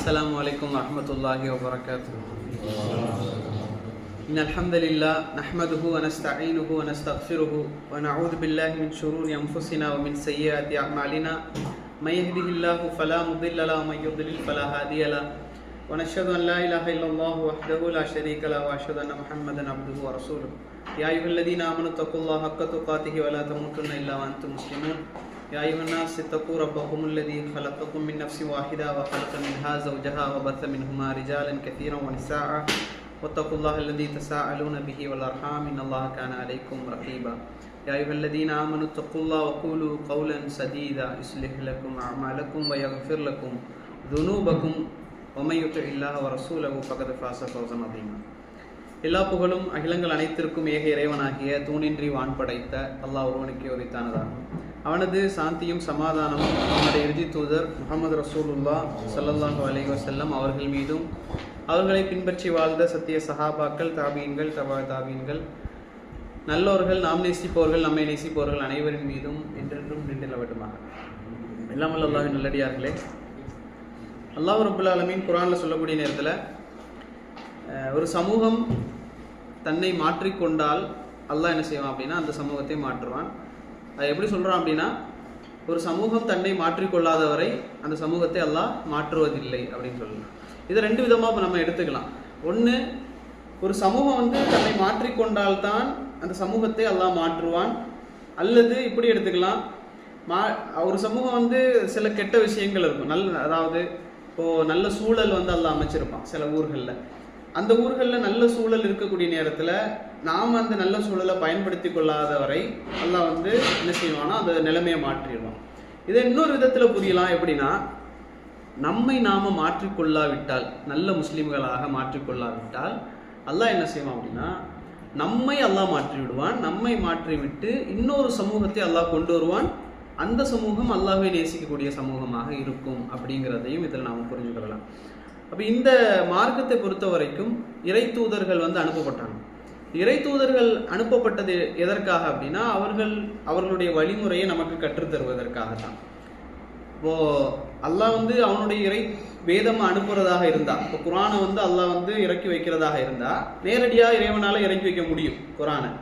السلام عليكم ورحمة الله وبركاته. إن الحمد لله نحمده ونستعينه ونستغفره ونعوذ بالله من شرور أنفسنا ومن سيئات أعمالنا من يهده الله فلا مضل له ومن يضلل فلا هادي له ونشهد أن لا إله إلا الله وحده لا شريك له وأشهد أن محمدا عبده ورسوله. يا أيها الذين آمنوا اتقوا الله حق تقاته ولا تموتن إلا وأنتم مسلمون. يا أيها الناس اتقوا ربكم الذي خلقكم من نفس واحدة وخلق منها زوجها وبث منهما رجالا كثيرا ونساء واتقوا الله الذي تساءلون به والأرحام إن الله كان عليكم رقيبا. يا أيها الذين آمنوا اتقوا الله وقولوا قولا سديدا يصلح لكم أعمالكم ويغفر لكم ذنوبكم ومن يطع الله ورسوله فقد فاز فوزا عظيما. எல்லா புகழும் அகிலங்கள் அனைத்திற்கும் ஏக இறைவனாகிய தூணின்றி வான் படைத்த அல்லாஹ் ஒருவனுக்கே உரித்தானதாகும். அவனது சாந்தியும் சமாதானமும் அவனுடைய இறுதி தூதர் முஹம்மது ரசூலுல்லாஹ் ஸல்லல்லாஹு அலைஹி வஸல்லம் அவர்கள் மீதும் அவர்களை பின்பற்றி வாழ்ந்த சத்திய சஹாபாக்கள், தாபீன்கள், தபா தாபீன்கள், நல்லோர்கள், நாம் நேசிப்பவர்கள், நம்மை நேசிப்பவர்கள் அனைவரின் மீதும் என்றென்றும் நின்றவட்டுமாக. எல்லாம் வல்ல அல்லாஹ்வின் நல்லடியார்களே, அல்லாஹ் ரப்பல் ஆலமீன் குர்ஆனில் சொல்லக்கூடிய நேரத்தில் ஒரு சமூகம் தன்னை மாற்றிக்கொண்டால் அல்லாஹ் என்ன செய்வான் அப்படின்னா அந்த சமூகத்தை மாற்றுவான். அது எப்படி சொல்கிறான் அப்படின்னா, ஒரு சமூகம் தன்னை மாற்றிக்கொள்ளாதவரை அந்த சமூகத்தை அல்லாஹ் மாற்றுவதில்லை அப்படின்னு சொல்லலாம். இதை ரெண்டு விதமாக இப்போ நம்ம எடுத்துக்கலாம். ஒன்று, ஒரு சமூகம் தன்னை மாற்றிக்கொண்டால்தான் அந்த சமூகத்தை அல்லாஹ் மாற்றுவான். அல்லது இப்படி எடுத்துக்கலாம், ஒரு சமூகம் சில கெட்ட விஷயங்கள் இருக்கும், அதாவது இப்போது நல்ல சூழல் அல்லாஹ் அமைச்சிருப்பான் சில ஊர்களில். அந்த ஊர்களில் நல்ல சூழல் இருக்கக்கூடிய நேரத்தில் நாம் அந்த நல்ல சூழலை பயன்படுத்தி கொள்ளாதவரை அல்லாஹ் என்ன செய்வானா அந்த நிலைமையை மாற்றிடுவான். இதை இன்னொரு விதத்தில் புரியலாம். எப்படின்னா, நம்மை நாம் மாற்றிக்கொள்ளாவிட்டால், நல்ல முஸ்லீம்களாக மாற்றிக்கொள்ளாவிட்டால் அல்லாஹ் என்ன செய்வான் அப்படின்னா நம்மை அல்லாஹ் மாற்றி விடுவான். நம்மை மாற்றிவிட்டு இன்னொரு சமூகத்தை அல்லாஹ் கொண்டு வருவான். அந்த சமூகம் அல்லாஹ்வை நேசிக்கக்கூடிய சமூகமாக இருக்கும் அப்படிங்கிறதையும் இதில் நாம் புரிஞ்சுக்கொள்ளலாம். அப்போ இந்த மார்க்கத்தை பொறுத்த வரைக்கும் இறை தூதர்கள் அனுப்பப்பட்டாங்க. இறை தூதர்கள் அனுப்பப்பட்டது எதற்காக அப்படின்னா, அவர்களுடைய வழிமுறையை நமக்கு கற்றுத்தருவதற்காகத்தான். இப்போது அல்லாஹ் அவனுடைய இறை வேதம் அனுப்புறதாக இருந்தா, இப்போ குரானை அல்லாஹ் இறக்கி வைக்கிறதாக இருந்தா நேரடியாக இறைவனால் இறக்கி வைக்க முடியும் குரானை.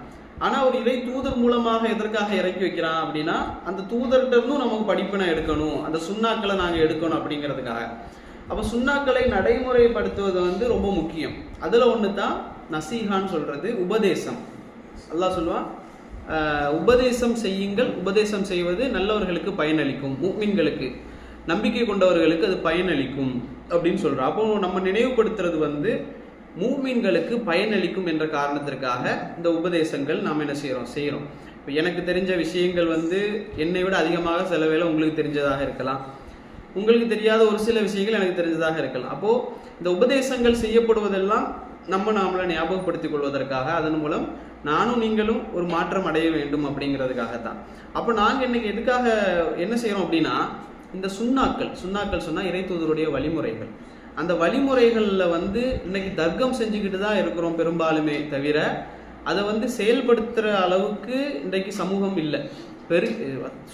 ஆனால் ஒரு இறை தூதர் மூலமாக எதற்காக இறக்கி வைக்கிறான் அப்படின்னா, அந்த தூதர்கிட்ட இருந்தும் நமக்கு படிப்பினை எடுக்கணும், அந்த சுண்ணாக்களை நாங்கள் எடுக்கணும் அப்படிங்கிறதுக்காக. அப்போ சுண்ணாக்களை நடைமுறைப்படுத்துவது ரொம்ப முக்கியம். அதில் ஒன்று தான் நசீஹான்னு சொல்கிறது, உபதேசம். அல்லாஹ் சொல்லுவான், உபதேசம் செய்யுங்கள், உபதேசம் செய்வது நல்லவர்களுக்கு பயனளிக்கும், முஃமின்களுக்கு, நம்பிக்கை கொண்டவர்களுக்கு அது பயனளிக்கும் அப்படின்னு சொல்கிறோம். அப்போ நம்ம நினைவுபடுத்துறது மூமின்களுக்கு பயனளிக்கும் என்ற காரணத்திற்காக இந்த உபதேசங்கள் நாம் என்ன செய்கிறோம். இப்போ எனக்கு தெரிஞ்ச விஷயங்கள் என்னை விட அதிகமாக சில வேளை உங்களுக்கு தெரிஞ்சதாக இருக்கலாம், உங்களுக்கு தெரியாத ஒரு சில விஷயங்கள் எனக்கு தெரிஞ்சதாக இருக்கலாம். அப்போது இந்த உபதேசங்கள் செய்யப்படுவதெல்லாம் நம்மளை ஞாபகப்படுத்திக் கொள்வதற்காக, அதன் மூலம் நானும் நீங்களும் ஒரு மாற்றம் அடைய வேண்டும் அப்படிங்கிறதுக்காகத்தான். அப்போ நாங்கள் இன்னைக்கு எதுக்காக என்ன செய்கிறோம் அப்படின்னா, இந்த சுண்ணாக்கள் சொன்னால் இறை தூதருடைய வழிமுறைகள். அந்த வழிமுறைகளில் இன்னைக்கு தர்க்கம் செஞ்சுக்கிட்டு தான் இருக்கிறோம் பெரும்பாலுமே தவிர, அதை செயல்படுத்துகிற அளவுக்கு இன்றைக்கு சமூகம் இல்லை.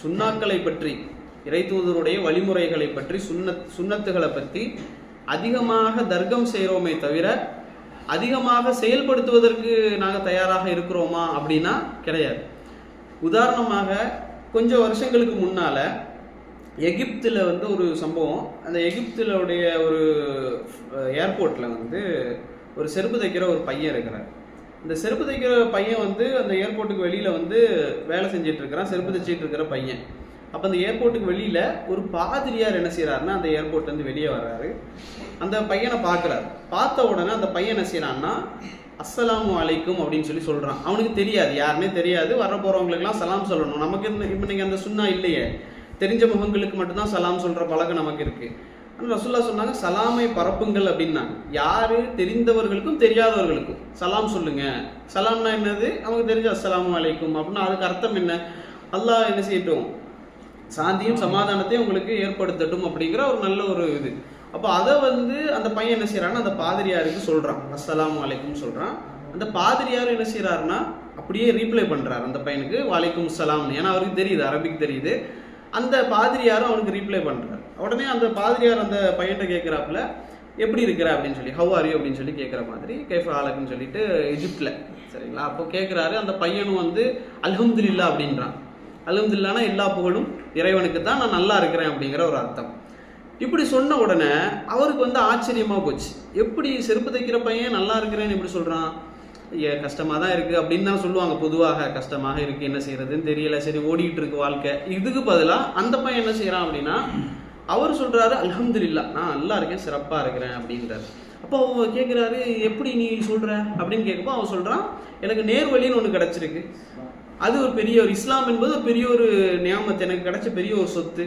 சுண்ணாக்களை பற்றி, இறை தூதருடைய வழிமுறைகளை பற்றி, சுன்னத்துகளை பற்றி அதிகமாக தர்க்கம் செய்கிறோமே தவிர அதிகமாக செயல்படுத்துவதற்கு நாங்கள் தயாராக இருக்கிறோமா அப்படின்னா கிடையாது. உதாரணமாக கொஞ்சம் வருஷங்களுக்கு முன்னால் எகிப்தில் ஒரு சம்பவம். அந்த எகிப்திலுடைய ஒரு ஏர்போர்ட்டில் ஒரு செருப்பு தைக்கிற ஒரு பையன் இருக்கிறார். இந்த செருப்பு தைக்கிற பையன் அந்த ஏர்போர்ட்டுக்கு வெளியில் வேலை செஞ்சிட்டு இருக்கிறான், செருப்பு தைச்சிட்டு இருக்கிற பையன். அப்போ அந்த ஏர்போர்ட்டுக்கு வெளியில் ஒரு பாதிரியார் என்ன செய்கிறாருன்னா அந்த ஏர்போர்ட்லேருந்து வெளியே வர்றாரு. அந்த பையனை பார்க்குறாரு. பார்த்த உடனே அந்த பையன் என்ன செய்கிறான்னா அஸ்ஸலாமு அலைக்கும் அப்படின்னு சொல்கிறான். அவனுக்கு தெரியாது, யாருன்னே தெரியாது. வர போகிறவங்களுக்குலாம் சலாம் சொல்லணும். நமக்கு இப்போ நீங்கள் அந்த சுன்னா இல்லையே, தெரிஞ்ச முகங்களுக்கு மட்டும்தான் சலாம் சொல்கிற பழக்கம் நமக்கு இருக்குது. ஆனால் ரசூலுல்லாஹ் சொன்னாங்க, சலாமை பரப்புங்கள் அப்படின்னாங்க. யார் தெரிந்தவர்களுக்கும் தெரியாதவர்களுக்கும் சலாம் சொல்லுங்கள். சலாம்னா என்னது, நமக்கு தெரிஞ்ச அஸ்ஸலாமு அலைக்கும் அப்படின்னா அதுக்கு அர்த்தம் என்ன, அல்லாஹ் என்ன செய்யட்டும், சாந்தியும் சமாதானத்தையும் உங்களுக்கு ஏற்படுத்தட்டும் அப்படிங்கிற ஒரு நல்ல ஒரு இது. அப்போ அதை அந்த பையன் என்ன செய்யறான்னா அந்த பாதிரியாருக்கு சொல்கிறான், அஸ்ஸலாமு அலைக்கும் சொல்கிறான். அந்த பாதிரியார் என்ன செய்கிறாருன்னா அப்படியே ரீப்ளை பண்ணுறாரு அந்த பையனுக்கு, வலைக்கும் சலாம்னு. ஏன்னா அவருக்கு தெரியுது, அரபிக் தெரியுது. அந்த பாதிரியாரும் அவனுக்கு ரீப்ளை பண்ணுறாரு. உடனே அந்த பாதிரியார் அந்த பையன்கிட்ட கேட்குறாப்புல, எப்படி இருக்கிற அப்படின்னு சொல்லி, ஹவ் ஆர் யூ அப்படின்னு சொல்லி கேட்குற மாதிரி, கைஃப ஹாலக்குன்னு சொல்லிட்டு எஜிப்டில், சரிங்களா? அப்போ கேட்குறாரு. அந்த பையனும் வந்து அல்ஹம்துலில்லா அப்படின்றான். அல்ஹம்துலில்லானா எல்லா புகழும் இறைவனுக்கு தான், நான் நல்லா இருக்கிறேன் அப்படிங்கிற ஒரு அர்த்தம். இப்படி சொன்ன உடனே அவருக்கு வந்து ஆச்சரியமாக போச்சு. எப்படி செருப்பு தைக்கிற பையன் நல்லா இருக்கிறேன்னு எப்படி சொல்கிறான்? கஷ்டமாக தான் இருக்குது அப்படின்னு தான் சொல்லுவாங்க பொதுவாக. கஷ்டமாக இருக்குது, என்ன செய்யறதுன்னு தெரியல, சரி ஓடிக்கிட்டு இருக்கு வாழ்க்கை. இதுக்கு பதிலாக அந்த பையன் என்ன செய்கிறான் அப்படின்னா, அவர் சொல்கிறாரு அல்ஹம்துலில்லா, நான் நல்லா இருக்கேன், சிறப்பாக இருக்கிறேன் அப்படின்றாரு. அப்போ அவர் கேட்குறாரு, எப்படி நீ சொல்கிற அப்படின்னு கேட்குப்போ அவன் சொல்கிறான், எனக்கு நேர்வழின்னு ஒன்று கிடச்சிருக்கு. அது ஒரு பெரிய ஒரு இஸ்லாம் என்பது ஒரு பெரிய ஒரு நியாமத்து, எனக்கு கிடைச்ச பெரிய ஒரு சொத்து.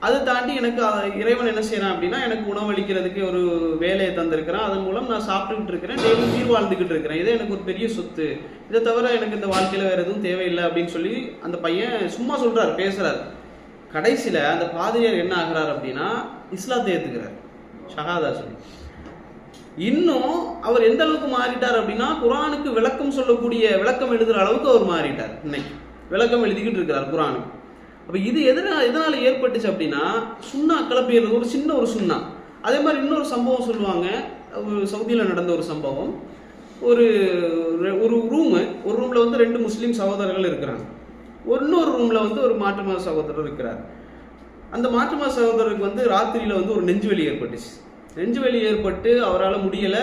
அதை தாண்டி எனக்கு இறைவன் என்ன செய்யறான் அப்படின்னா, எனக்கு உணவளிக்கிறதுக்கு ஒரு வேலையை தந்திருக்கிறான். அதன் மூலம் நான் சாப்பிட்டுக்கிட்டு இருக்கிறேன், டெய்லி உயிர் வாழ்ந்துக்கிட்டு இருக்கிறேன். இதே எனக்கு ஒரு பெரிய சொத்து. இதை தவிர எனக்கு இந்த வாழ்க்கையில் வேற எதுவும் தேவையில்லை அப்படின்னு சொல்லி அந்த பையன் சும்மா சொல்றாரு, பேசுறாரு. கடைசியில் அந்த பாதிரியார் என்ன ஆகிறார் அப்படின்னா, இஸ்லாத்தை ஏற்றுக்கிறார், ஷஹாதா சொல்லி. இன்னும் அவர் எந்த அளவுக்கு மாறிட்டார் அப்படின்னா, குரானுக்கு விளக்கம் சொல்லக்கூடிய, விளக்கம் எழுதுகிற அளவுக்கு அவர் மாறிட்டார். இன்னைக்கு விளக்கம் எழுதிக்கிட்டு இருக்கிறார் குரானுக்கு. அப்போ இது எதனால் ஏற்பட்டுச்சு அப்படின்னா, சுண்ணா கிளப்பியது ஒரு சின்ன ஒரு சுண்ணா. அதே மாதிரி இன்னொரு சம்பவம் சொல்லுவாங்க, சவுதியில் நடந்த ஒரு சம்பவம். ஒரு ரூமில் வந்து 2 முஸ்லீம் சகோதரர்கள் இருக்கிறாங்க. இன்னொரு ரூமில் வந்து ஒரு மாற்று மத சகோதரர் இருக்கிறார். அந்த மாற்று மத சகோதரருக்கு வந்து ராத்திரியில் வந்து ஒரு நெஞ்சுவலி ஏற்பட்டுச்சு. நெஞ்சுவலி ஏற்பட்டு அவரால் முடியலை,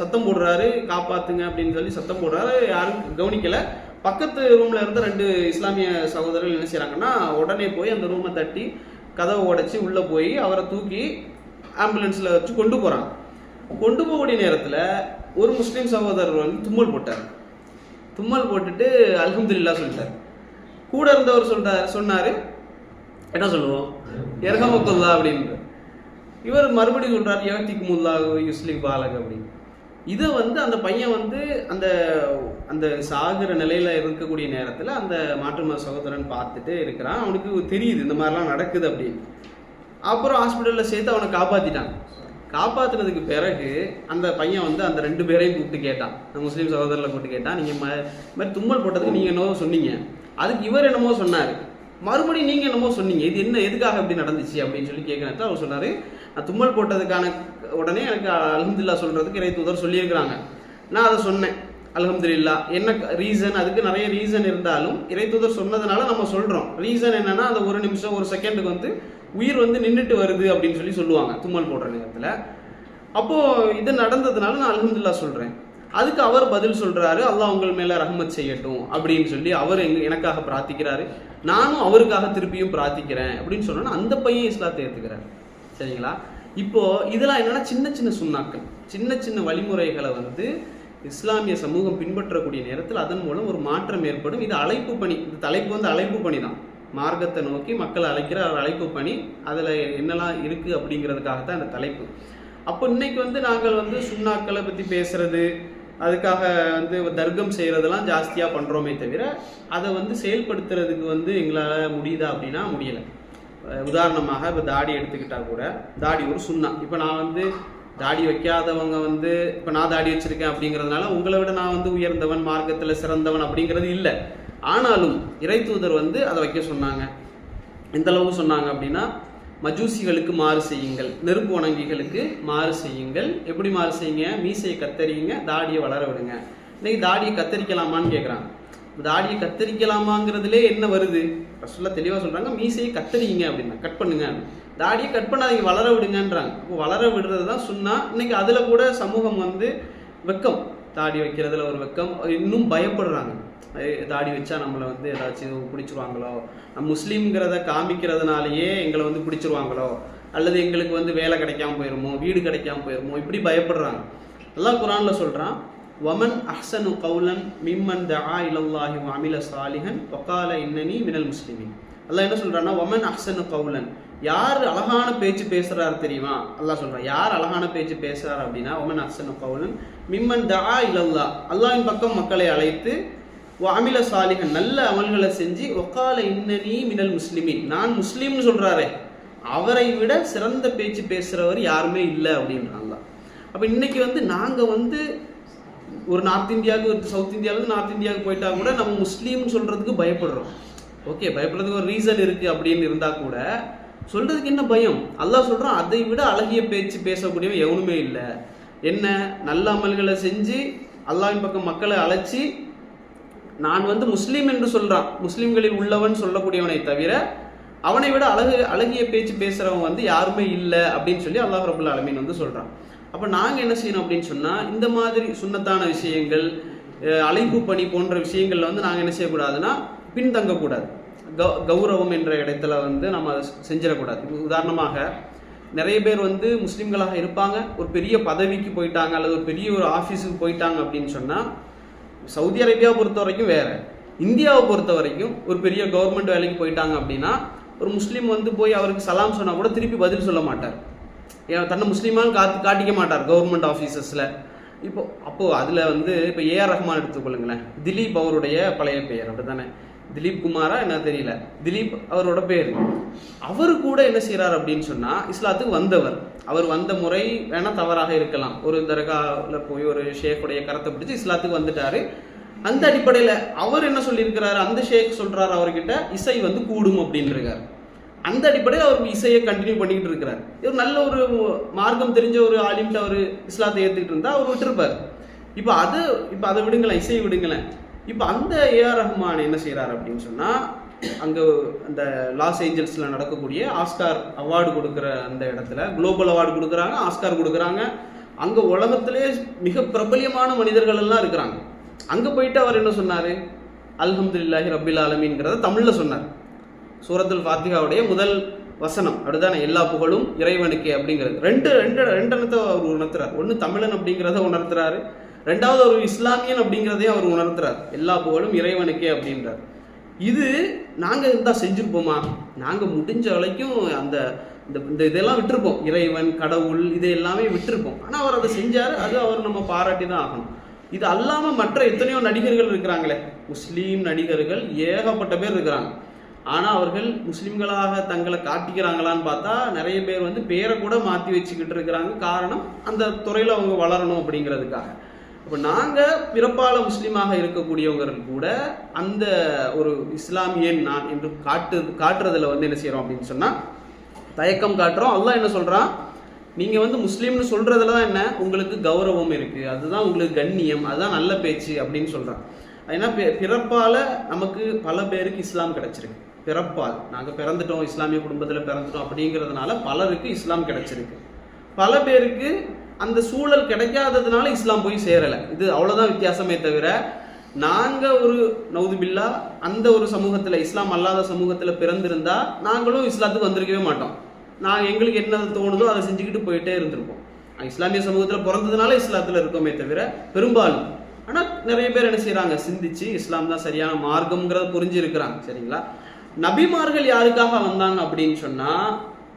சத்தம் போடுறாரு, காப்பாற்றுங்க அப்படின்னு சொல்லி சத்தம் போடுறாரு. யாரும் கவனிக்கலை. பக்கத்து ரூமில் இருந்த 2 இஸ்லாமிய சகோதரர்கள் என்ன செய்கிறாங்கன்னா, உடனே போய் அந்த ரூமை தட்டி கதவை உடைச்சி உள்ளே போய் அவரை தூக்கி ஆம்புலன்ஸில் வச்சு கொண்டு போகிறாங்க. கொண்டு போகக்கூடிய நேரத்தில் ஒரு முஸ்லீம் சகோதரர் வந்து தும்மல் போட்டார். தும்மல் போட்டுட்டு அல்ஹம்துலில்லா சொல்லிட்டார். கூட இருந்தவர் சொன்னார், என்ன சொல்லுவோம், எர்ஹமத்துல்லா அப்படின்ற. இவர் மறுபடியும் சொல்கிறார், யஹ்திகுமுல்லா யுஸ்லிஹ் பாலக் அப்படின்னு. இதை வந்து அந்த பையன் வந்து அந்த அந்த சாகிற நிலையில் இருக்கக்கூடிய நேரத்தில் அந்த மாற்று மத சகோதரன் பார்த்துட்டு இருக்கிறான். அவனுக்கு தெரியுது இந்த மாதிரிலாம் நடக்குது அப்படின்னு. அப்புறம் ஹாஸ்பிட்டலில் சேர்த்து அவனை காப்பாற்றிட்டான். காப்பாற்றினதுக்கு பிறகு அந்த பையன் வந்து அந்த 2 பேரையும் கூப்பிட்டு கேட்டான், அந்த முஸ்லீம் சகோதரில் கூப்பிட்டு கேட்டான், நீங்கள் மாதிரி தும்மல் போட்டதுக்கு நீங்கள் என்னவோ சொன்னீங்க, அதுக்கு இவர் என்னமோ சொன்னார், மறுபடியும் நீங்கள் என்னமோ சொன்னீங்க, இது என்ன, எதுக்காக இப்படி நடந்துச்சு அப்படின்னு சொல்லி கேட்குறத அவர் சொன்னார், நான் தும்மல் போட்டதுக்கான உடனே எனக்கு அல்ஹம்துலில்லா சொல்கிறதுக்கு இறை தூதர் சொல்லியிருக்கிறாங்க, நான் அதை சொன்னேன் அல்ஹம்துலில்லா. என்ன ரீசன், அதுக்கு நிறைய ரீசன் இருந்தாலும் இறை தூதர் சொன்னதுனால நம்ம சொல்கிறோம். ரீசன் என்னன்னா, அந்த 1 நிமிஷம் 1 செகண்டுக்கு வந்து உயிர் வந்து நின்றுட்டு வருது அப்படின்னு சொல்லி சொல்லுவாங்க தும்மல் போடுற நேரத்தில். அப்போது இது நடந்ததுனால நான் அல்ஹம்துலில்லா சொல்கிறேன். அதுக்கு அவர் பதில் சொல்கிறாரு, அல்லாஹ் உங்கள் மேலே ரஹ்மத் செய்யட்டும் அப்படின்னு சொல்லி அவர் எனக்காக பிரார்த்திக்கிறாரு, நானும் அவருக்காக திருப்பியும் பிரார்த்திக்கிறேன் அப்படின்னு சொன்னோன்னா அந்த பையன் இஸ்லாத்தை ஏற்றுக்கிறார். சரிங்களா? இப்போது இதெல்லாம் என்னென்னா சின்ன சின்ன சுண்ணாக்கள், சின்ன சின்ன வழிமுறைகளை வந்து இஸ்லாமிய சமூகம் பின்பற்றக்கூடிய நேரத்தில் அதன் மூலம் ஒரு மாற்றம் ஏற்படும். இது அழைப்பு பணி. இந்த தலைப்பு வந்து அழைப்பு பணி தான். மார்க்கத்தை நோக்கி மக்களை அழைக்கிற அழைப்பு பணி. அதில் என்னெல்லாம் இருக்குது அப்படிங்கிறதுக்காகத்தான் இந்த தலைப்பு. அப்போ இன்னைக்கு வந்து நாங்கள் வந்து சுண்ணாக்களை பற்றி பேசுறது, அதுக்காக வந்து தர்க்கம் செய்கிறதெல்லாம் ஜாஸ்தியாக பண்ணுறோமே தவிர அதை வந்து செயல்படுத்துறதுக்கு வந்து எங்களால் முடியுதா அப்படின்னா முடியலை. உதாரணமாக இப்போ தாடி எடுத்துக்கிட்டால் கூட, தாடி ஒரு சுண்ணா. இப்போ நான் வந்து தாடி வைக்காதவங்க வந்து, இப்போ நான் தாடி வச்சுருக்கேன் அப்படிங்கிறதுனால உங்களை விட நான் வந்து உயர்ந்தவன், மார்க்கத்தில் சிறந்தவன் அப்படிங்கிறது இல்லை. ஆனாலும் இறை தூதர் வந்து அதை வைக்க சொன்னாங்க. எந்த அளவுக்கு சொன்னாங்க அப்படின்னா, மஜூசிகளுக்கு மாறு செய்யுங்கள், நெருப்பு வணங்கிகளுக்கு மாறு செய்யுங்கள். எப்படி மாறு செய்யுங்க? மீசையை கத்தரிங்க, தாடியை வளர விடுங்க. இன்னைக்கு தாடியை கத்தரிக்கலாமான்னு கேட்குறாங்க. தாடியை கத்தரிக்கலாமாங்கிறதுலே என்ன வருது? ரசூலுல்லாஹ் தெளிவாக சொல்கிறாங்க, மீசையை கத்தரிங்க அப்படின்னா, கட் பண்ணுங்க. தாடியை கட் பண்ணாதீங்க, வளர விடுங்கன்றாங்க. இப்போ வளர விடுறது தான் சுன்னா. இன்னைக்கு அதில் கூட சமூகம் வந்து வெக்கம், தாடி வைக்கிறதுல ஒரு வெக்கம், இன்னும் பயப்படுறாங்க. தாடி வச்சா நம்மளை வந்து ஏதாச்சும் பிடிச்சிருவாங்களோ, நம்ம முஸ்லீம்ங்கிறத காமிக்கிறதுனாலேயே எங்களை வந்து பிடிச்சிருவாங்களோ, அல்லது எங்களுக்கு வந்து வேலை கிடைக்காம போயிருமோ, வீடு கிடைக்காம போயிருமோ, இப்படி பயப்படுறாங்க. அல்லாஹ் குர்ஆனில் சொல்கிறான், வமன் அஹ்சனு கௌலன் மிம்மன் தஆ இலல்லாஹி வ அமில சாலிஹன் வகால இன்னனி மினல் முஸ்லிமீன். அல்லாஹ் என்ன சொல்கிறான்னா, வமன் அஹ்சனு கௌலன், யார் அழகான பேச்சு பேசுகிறாரு தெரியுமா? அல்லாஹ் சொல்கிறான், யார் அழகான பேச்சு பேசுகிறார் அப்படின்னா, வமன் அஹ்சனு கௌலன் மிம்மன் தஆ இலல்லாஹ், அல்லாஹ்வின் பக்கம் மக்களை அழைத்து, அமில சாலிஹன், நல்ல அமல்களை செஞ்சு, ஒக்கால இன்னனி மினல் முஸ்லிமீன், நான் முஸ்லீம்னு சொல்கிறாரே, அவரை விட சிறந்த பேச்சு பேசுகிறவர் யாருமே இல்லை அப்படின்றாங்க. அப்போ இன்னைக்கு வந்து நாங்கள் வந்து ஒரு நார்த் இந்தியாவுக்கு, ஒரு சவுத் இந்தியாவிலேருந்து நார்த் இந்தியாவுக்கு போயிட்டா கூட நம்ம முஸ்லீம்னு சொல்கிறதுக்கு பயப்படுறோம். ஓகே, பயப்படுறதுக்கு ஒரு ரீசன் இருக்கு அப்படின்னு இருந்தா கூட சொல்றதுக்கு என்ன பயம்? அல்லாஹ் சொல்றான், அதை விட அழகிய பேச்சு பேசக்கூடியவன் எவனுமே இல்லை. என்ன நல்ல அமல்களை செஞ்சு அல்லாஹ்வின் பக்கம் மக்களை அழைச்சி நான் முஸ்லீம் என்று சொல்றான், முஸ்லீம்களில் உள்ளவன் சொல்லக்கூடியவனை தவிர அவனை விட அழகிய பேச்சு பேசுறவன் யாருமே இல்லை அப்படின்னு சொல்லி அல்லாஹ் ரப்பல் ஆலமீன் சொல்றான். அப்ப நாங்க என்ன செய்யணும் அப்படின்னு சொன்னா, இந்த மாதிரி சுன்னத்தான விஷயங்கள், அழைப்பு பணி போன்ற விஷயங்கள்ல நாங்க என்ன செய்யக்கூடாதுன்னா பின்தங்கக்கூடாது. கௌரவம் என்ற இடத்துல நம்ம செஞ்சிடக்கூடாது. உதாரணமாக நிறைய பேர் முஸ்லீம்களாக இருப்பாங்க, ஒரு பெரிய பதவிக்கு போயிட்டாங்க அல்லது ஒரு பெரிய ஒரு ஆஃபீஸுக்கு போயிட்டாங்க அப்படின்னு சொன்னால், சவுதி அரேபியாவை பொறுத்த வரைக்கும் வேற, இந்தியாவை பொறுத்த வரைக்கும் ஒரு பெரிய கவர்மெண்ட் வேலைக்கு போயிட்டாங்க அப்படின்னா ஒரு முஸ்லீம் போய் அவருக்கு சலாம் சொன்னால் கூட திருப்பி பதில் சொல்ல மாட்டார். தன்னை முஸ்லீமான்னு காட்டிக்க மாட்டார் கவர்மெண்ட் ஆஃபீஸஸில். அப்போது அதில் இப்போ ஏஆர் ரஹ்மான் எடுத்துக்கொள்ளுங்களேன். திலீப் அவருடைய பழைய பெயர் அப்படி தானே, திலீப் குமாரா என்ன தெரியல, திலீப் அவரோட பேர். அவரு கூட என்ன செய்யறாரு அப்படின்னு சொன்னா, இஸ்லாத்துக்கு வந்தவர். அவர் வந்த முறை வேணா தவறாக இருக்கலாம். ஒரு தர்காவில் போய் ஒரு ஷேக்குடைய கரத்தை பிடிச்சி இஸ்லாத்துக்கு வந்துட்டாரு. அந்த அடிப்படையில் அவர் என்ன சொல்லியிருக்கிறாரு, அந்த ஷேக் சொல்றாரு அவர்கிட்ட இசை கூடும் அப்படின்னு இருக்காரு. அந்த அடிப்படையில் அவர் இசையை கண்டினியூ பண்ணிக்கிட்டு இருக்கிறார். இவர் நல்ல ஒரு மார்க்கம் தெரிஞ்ச ஒரு ஆலிம்கிட்ட அவர் இஸ்லாத்தை ஏற்றுக்கிட்டு இருந்தா அவர் விட்டுருப்பார். இப்போ அதை விடுங்களேன், இசையை விடுங்களேன். இப்போ அந்த ஏஆர் ரஹ்மான் என்ன செய்கிறார் அப்படின்னு சொன்னால், அங்கே அந்த லாஸ் ஏஞ்சல்ஸில் நடக்கக்கூடிய ஆஸ்கார் அவார்டு கொடுக்குற அந்த இடத்துல குளோபல் அவார்டு கொடுக்குறாங்க, ஆஸ்கார் கொடுக்குறாங்க. அங்கே உலகத்திலே மிக பிரபல்யமான மனிதர்கள் எல்லாம் இருக்கிறாங்க. அங்கே போயிட்டு அவர் என்ன சொன்னார், அல்ஹம்துலில்லாஹி ரப்பில் ஆலமீன்கிறத தமிழில் சொன்னார். சூரத்துல் ஃபாத்திஹாவுடைய முதல் வசனம் அப்படிதானே, எல்லா புகழும் இறைவனுக்கே அப்படிங்கிறது. ரெண்டு அவர் உணர்த்துறாரு. ஒன்று தமிழன் அப்படிங்கிறத உணர்த்துறாரு, ரெண்டாவது ஒரு இஸ்லாமியன் அப்படிங்கிறதையும் அவர் உணர்த்துறார். எல்லா புகழும் இறைவனுக்கே அப்படின்றார். இது நாங்கள் இருந்தால் செஞ்சுருப்போமா? நாங்கள் முடிஞ்ச வரைக்கும் அந்த இந்த இதெல்லாம் விட்டுருப்போம். இறைவன், கடவுள், இதை எல்லாமே விட்டுருப்போம். ஆனால் அவர் அதை செஞ்சார். அது அவர் நம்ம பாராட்டி தான் ஆகணும். இது அல்லாமல் மற்ற எத்தனையோ நடிகர்கள் இருக்கிறாங்களே, முஸ்லீம் நடிகர்கள் ஏகப்பட்ட பேர் இருக்கிறாங்க. ஆனால் அவர்கள் முஸ்லீம்களாக தங்களை காட்டிக்கிறாங்களான்னு பார்த்தா நிறைய பேர் பேரை கூட மாற்றி வச்சுக்கிட்டு இருக்கிறாங்க. காரணம், அந்த துறையில் அவங்க வளரணும் அப்படிங்கிறதுக்காக. இப்போ நாங்கள் பிறப்பால முஸ்லீமாக இருக்கக்கூடியவர்கள் கூட அந்த ஒரு இஸ்லாமியன் நான் என்று காட்டுறதுல என்ன செய்கிறோம் அப்படின்னு சொன்னால் தயக்கம் காட்டுறோம். அல்லாஹ் என்ன சொல்கிறான், நீங்கள் முஸ்லீம்னு சொல்கிறதுல தான் என்ன உங்களுக்கு கௌரவம் இருக்குது, அதுதான் உங்களுக்கு கண்ணியம், அதுதான் நல்ல பேச்சு அப்படின்னு சொல்கிறான். ஏன்னா பிறப்பால் நமக்கு பல பேருக்கு இஸ்லாம் கிடச்சிருக்கு. பிறப்பால் நாங்கள் பிறந்துட்டோம், இஸ்லாமிய குடும்பத்தில் பிறந்துட்டோம் அப்படிங்கிறதுனால பலருக்கு இஸ்லாம் கிடச்சிருக்கு. பல பேருக்கு அந்த சூழல் கிடைக்காததுனால இஸ்லாம் போய் சேரலை. இது அவ்வளோதான் வித்தியாசமே தவிர, நாங்கள் ஒரு நவுதுபில்லா அந்த ஒரு சமூகத்தில், இஸ்லாம் அல்லாத சமூகத்தில் பிறந்திருந்தா நாங்களும் இஸ்லாத்துக்கு வந்திருக்கவே மாட்டோம். எங்களுக்கு என்ன தோணுதோ அதை செஞ்சுக்கிட்டு போயிட்டே இருந்திருப்போம். இஸ்லாமிய சமூகத்தில் பிறந்ததுனால இஸ்லாத்தில் இருக்கோமே தவிர பெரும்பாலும். ஆனால் நிறைய பேர் என்ன செய்கிறாங்க, சிந்திச்சு இஸ்லாம் தான் சரியான மார்க்கம்ங்கிறத புரிஞ்சிருக்கிறாங்க. சரிங்களா? நபிமார்கள் யாருக்காக வந்தாங்க அப்படின்னு சொன்னால்,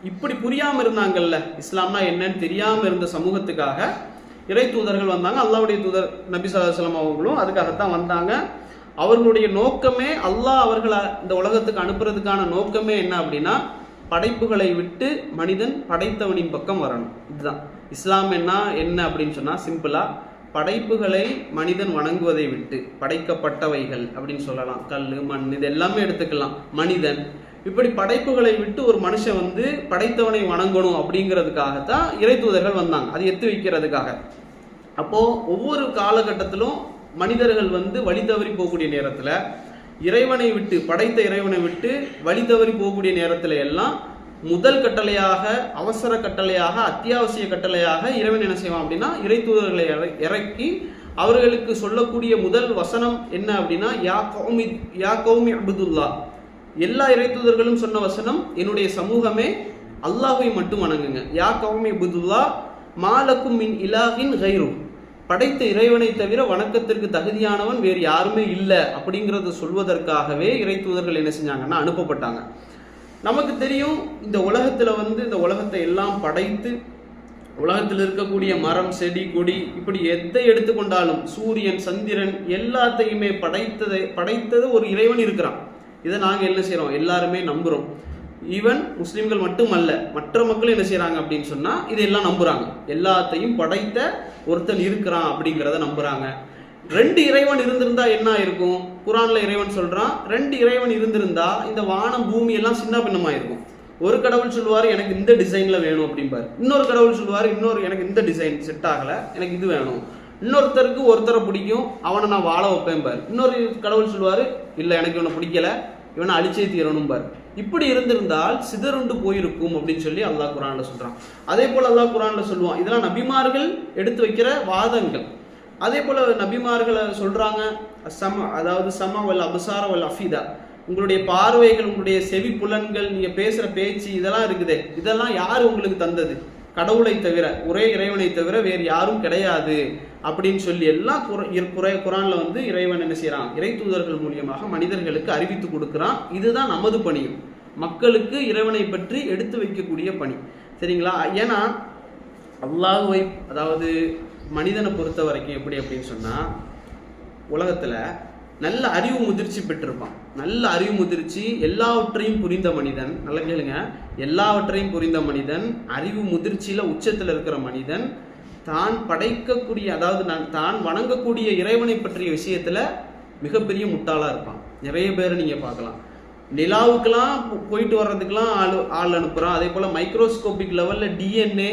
இப்படி புரியாமல் இருந்தாங்கல்ல, இஸ்லாம்னா என்னன்னு தெரியாமல் இருந்த சமூகத்துக்காக இறை தூதர்கள் வந்தாங்க. அல்லாஹ்வுடைய தூதர் நபி ஸல்லல்லாஹு அலைஹி வஸல்லம் அவங்களும் அதுக்காகத்தான் வந்தாங்க. அவர்களுடைய நோக்கமே, அல்லாஹ் அவர்களை இந்த உலகத்துக்கு அனுப்புறதுக்கான நோக்கமே என்ன அப்படின்னா, படைப்புகளை விட்டு மனிதன் படைத்தவனின் பக்கம் வரணும். இதுதான் இஸ்லாம். என்ன அப்படின்னு சொன்னால், சிம்பிளா படைப்புகளை மனிதன் வணங்குவதை விட்டு, படைக்கப்பட்டவைகள் அப்படின்னு சொல்லலாம், கல், மண், இது எல்லாமே எடுத்துக்கலாம், மனிதன், இப்படி படைப்புகளை விட்டு ஒரு மனுஷன் படைத்தவனை வணங்கணும் அப்படிங்கிறதுக்காகத்தான் இறை தூதர்கள் வந்தாங்க. அது எத்து வைக்கிறதுக்காக. அப்போ ஒவ்வொரு காலகட்டத்திலும் மனிதர்கள் வழி தவறி போகக்கூடிய நேரத்தில், இறைவனை விட்டு, படைத்த இறைவனை விட்டு வழி தவறி போகக்கூடிய நேரத்தில் எல்லாம் முதல் கட்டளையாக, அவசர கட்டளையாக, அத்தியாவசிய கட்டளையாக இறைவன் என்ன செய்வான் அப்படின்னா, இறை தூதர்களை இறக்கி அவர்களுக்கு சொல்லக்கூடிய முதல் வசனம் என்ன அப்படின்னா, யா கௌமி அபுதுல்லா. எல்லா இறை தூதர்களும் சொன்ன வசனம், என்னுடைய சமூகமே அல்லாஹ்வை மட்டும் வணங்குங்க. யா கௌமி அபுதுல்லா மாலக்கும் மின் இலாஹின் கைரு. படைத்த இறைவனை தவிர வணக்கத்திற்கு தகுதியானவன் வேறு யாருமே இல்லை அப்படிங்கிறத சொல்வதற்காகவே இறை தூதர்கள் என்ன செஞ்சாங்கன்னா அனுப்பப்பட்டாங்க. நமக்கு தெரியும், இந்த உலகத்தில் இந்த உலகத்தை எல்லாம் படைத்து, உலகத்தில் இருக்கக்கூடிய மரம், செடி, கொடி, இப்படி எதை எடுத்துக்கொண்டாலும், சூரியன், சந்திரன் எல்லாத்தையுமே படைத்தது ஒரு இறைவன் இருக்கிறான். இதை நாங்கள் என்ன செய்கிறோம், எல்லாருமே நம்புகிறோம். ஈவன் முஸ்லீம்கள் மட்டுமல்ல, மற்ற மக்கள் என்ன செய்கிறாங்க அப்படின்னு சொன்னால் இதெல்லாம் நம்புகிறாங்க. எல்லாத்தையும் படைத்த ஒருத்தன் இருக்கிறான் அப்படிங்கிறத நம்புகிறாங்க. 2 இறைவன் இருந்திருந்தா என்ன இருக்கும்? குரான்ல இறைவன் சொல்றான், 2 இறைவன் இருந்திருந்தா இந்த வானம் பூமி எல்லாம் சின்ன பின்னமா இருக்கும். ஒரு கடவுள் சொல்லுவாரு எனக்கு இந்த டிசைன்ல வேணும் அப்படிம்பாரு, இன்னொரு கடவுள் சொல்லுவாரு எனக்கு இந்த டிசைன் செட் ஆகல, எனக்கு இது வேணும். இன்னொருத்தருக்கு ஒருத்தரை பிடிக்கும், அவனை நான் வாழ வைப்பேன் பாரு. இன்னொரு கடவுள் சொல்லுவாரு இல்ல எனக்கு இவனை பிடிக்கல, இவனை அழிச்சே தீரணும் பாரு. இப்படி இருந்திருந்தால் சிதறுண்டு போயிருக்கும் அப்படின்னு சொல்லி அல்லாஹ் குரான்ல சொல்றான். அதே போல அல்லாஹ் குரான்ல சொல்லுவான், இதெல்லாம் நபிமார்கள் எடுத்து வைக்கிற வாதங்கள். அதே போல நபிமார்களை சொல்றாங்க அதாவது சம வல் அபசார வல் அஃபிதா, உங்களுடைய பார்வைகள், உங்களுடைய செவி புலன்கள், நீங்க பேசுற பேச்சு இதெல்லாம் இருக்குதே, இதெல்லாம் யாரு உங்களுக்கு தந்தது? கடவுளை தவிர, ஒரே இறைவனை தவிர வேறு யாரும் கிடையாது அப்படின்னு சொல்லி எல்லாம் குரான்ல இறைவன் என்ன செய்யறான்? இறை தூதர்கள் மூலியமாக மனிதர்களுக்கு அறிவித்து கொடுக்கிறான். இதுதான் நமது பணியும், மக்களுக்கு இறைவனை பற்றி எடுத்து வைக்கக்கூடிய பணி. சரிங்களா? ஏன்னா அல்லாஹ்வை அதாவது மனிதனை பொறுத்த வரைக்கும் எப்படி அப்படின்னு சொன்னா, உலகத்துல நல்ல அறிவு முதிர்ச்சி பெற்றிருப்பான். நல்ல அறிவு முதிர்ச்சி, எல்லாவற்றையும் புரிந்த மனிதன், நல்ல கேளுங்க, எல்லாவற்றையும் புரிந்த மனிதன், அறிவு முதிர்ச்சியில உச்சத்துல இருக்கிற மனிதன், தான் படைக்கக்கூடிய அதாவது தான் வணங்கக்கூடிய இறைவனை பற்றிய விஷயத்துல மிகப்பெரிய முட்டாளா இருப்பான். நிறைய பேரை நீங்க பார்க்கலாம், நிலாவுக்கெல்லாம் போயிட்டு வர்றதுக்கெல்லாம் ஆள் அனுப்புறான். அதே போல மைக்ரோஸ்கோபிக் லெவல்ல டிஎன்ஏ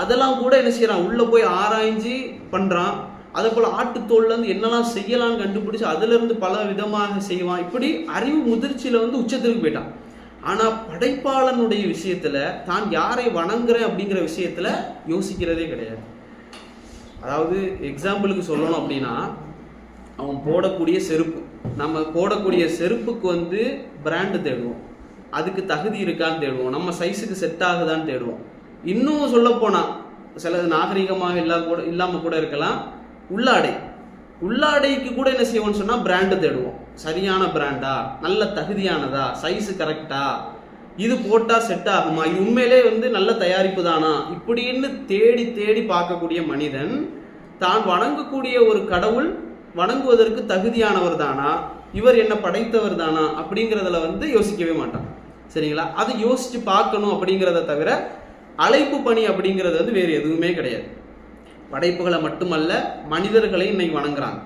அதெல்லாம் கூட என்ன செய்யறான், உள்ள போய் ஆராய்ச்சி பண்றான். அதே போல ஆட்டுத்தோல்ல இருந்து என்னெல்லாம் செய்யலாம்னு கண்டுபிடிச்சு அதுல இருந்து பல விதமாக செய்வான். இப்படி அறிவு முதிர்ச்சியில உச்சத்திற்கு போயிட்டான். ஆனா படைப்பாளனுடைய விஷயத்துல தான் யாரை வணங்குறேன் அப்படிங்கிற விஷயத்துல யோசிக்கிறதே கிடையாது. அதாவது எக்ஸாம்பிளுக்கு சொல்லணும் அப்படின்னா, அவன் போடக்கூடிய செருப்பு, நம்ம போடக்கூடிய செருப்புக்கு பிராண்டு தேடுவோம், அதுக்கு தகுதி இருக்கான்னு தேடுவோம், நம்ம சைஸுக்கு செட் ஆகுதான்னு தேடுவோம். இன்னும் சொல்ல போனா சில நாகரிகமாக இல்லாம கூட இருக்கலாம், உள்ளாடைக்கு கூட என்ன செய்வோம்னு சொன்னா பிராண்டு தேடுவோம். சரியான பிராண்டா, நல்ல தகுதியானதா, சைஸ் கரெக்டா, இது போட்டா செட் ஆகுமா, இது உண்மையிலே நல்ல தயாரிப்பு தானா, இப்படின்னு தேடி தேடி பார்க்கக்கூடிய மனிதன் தான் வணங்கக்கூடிய ஒரு கடவுள் வணங்குவதற்கு தகுதியானவர் தானா, இவர் என்ன படைத்தவர் தானா அப்படிங்கிறதுல யோசிக்கவே மாட்டான். சரிங்களா? அதை யோசிச்சு பார்க்கணும் அப்படிங்கிறத தவிர அழைப்பு பணி அப்படிங்கிறது வேறு எதுவுமே கிடையாது. படைப்புகளை மட்டுமல்ல, மனிதர்களை இன்னைக்கு வணங்குறாங்க.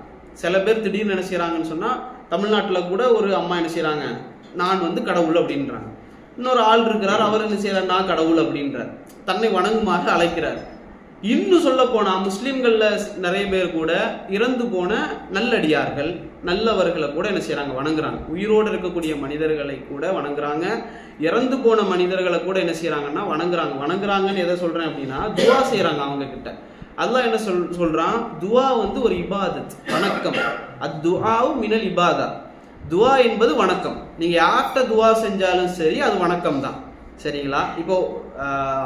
சில பேர் திடீர்னு என்ன செய்யறாங்கன்னு சொன்னா, தமிழ்நாட்டில் கூட ஒரு அம்மா என்ன செய்யறாங்க, நான் கடவுள் அப்படின்றாங்க. இன்னொரு ஆள் இருக்கிறார், அவர் என்ன செய்யறார், நான் கடவுள் அப்படின்றார், தன்னை வணங்குமாக அழைக்கிறார். இன்னும் சொல்ல போனா முஸ்லிம்கள்ல நிறைய பேர் கூட இறந்து போன நல்லடியார்கள், நல்லவர்களை கூட என்ன செய்யறாங்க, வணங்குறாங்க. உயிரோடு இருக்கக்கூடிய மனிதர்களை கூட வணங்குறாங்க, இறந்து போன மனிதர்களை கூட என்ன செய்யறாங்கன்னா வணங்குறாங்கன்னு எதை சொல்றேன் அப்படின்னா, துவா செய்யறாங்க அவங்க கிட்ட. அல்லாஹ் என்ன சொல்றான், துவா ஒரு இபாதத், வணக்கம். அத்துஆஉ மினல் இபாதா, துவா என்பது வணக்கம். நீங்க யார்கிட்ட துவா செஞ்சாலும் சரி அது வணக்கம் தான். சரிங்களா?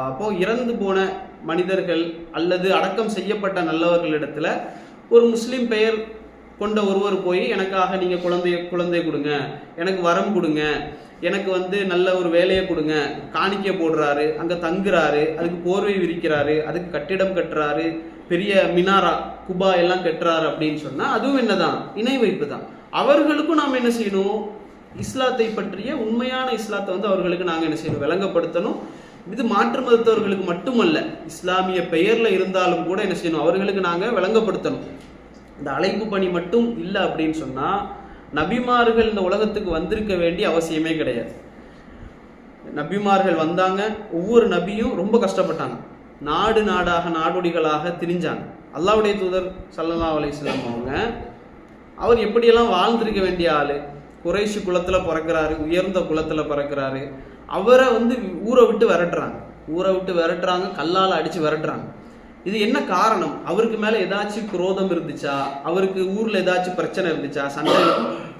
அப்போ இறந்து போன மனிதர்கள் அல்லது அடக்கம் செய்யப்பட்ட நல்லவர்களிடத்துல ஒரு முஸ்லிம் பெயர் கொண்ட ஒருவர் போய் எனக்காக நீங்க குழந்தை கொடுங்க, எனக்கு வரம் கொடுங்க, எனக்கு நல்ல ஒரு வேலையை கொடுங்க, காணிக்கை போடுறாரு, அங்க தங்குறாரு, அதுக்கு போர்வை விரிக்கிறாரு, அதுக்கு கட்டிடம் கட்டுறாரு, பெரிய மினாரா குபா எல்லாம் கட்டுறாரு அப்படின்னு சொன்னா அதுவும் என்னதான், இணை வைப்பு தான். அவர்களுக்கும் நாம் என்ன செய்யணும், இஸ்லாத்தை பற்றிய உண்மையான இஸ்லாத்தை அவர்களுக்கு நாங்கள் என்ன செய்யணும், விளங்கப்படுத்தணும். இது மாற்று மதத்தவர்களுக்கு மட்டுமல்ல, இஸ்லாமிய பெயர்ல இருந்தாலும் கூட என்ன செய்யணும், அவர்களுக்கு நாங்கள் விளங்கப்படுத்தணும். இந்த அழைப்பு பணி மட்டும் இல்லை அப்படின்னு சொன்னா நபிமார்கள் இந்த உலகத்துக்கு வந்திருக்க வேண்டிய அவசியமே கிடையாது. நபிமார்கள் வந்தாங்க, ஒவ்வொரு நபியும் ரொம்ப கஷ்டப்பட்டாங்க, நாடு நாடாக நாடொடிகளாக திரிஞ்சாங்க. அல்லாஹ்வுடைய தூதர் ஸல்லல்லாஹு அலைஹி வஸல்லம் அவர் எப்படியெல்லாம் வாழ்ந்திருக்க வேண்டிய ஆளு, குறைஷி குலத்துல பிறக்கிறாரு, உயர்ந்த குலத்துல பிறக்கிறாரு. அவரை ஊரை விட்டு விரட்டுறாங்க, கல்லால் அடிச்சு விரட்டுறாங்க. இது என்ன காரணம்? அவருக்கு மேல ஏதாச்சும் குரோதம் இருந்துச்சா, அவருக்கு ஊர்ல ஏதாச்சும் பிரச்சனை இருந்துச்சா,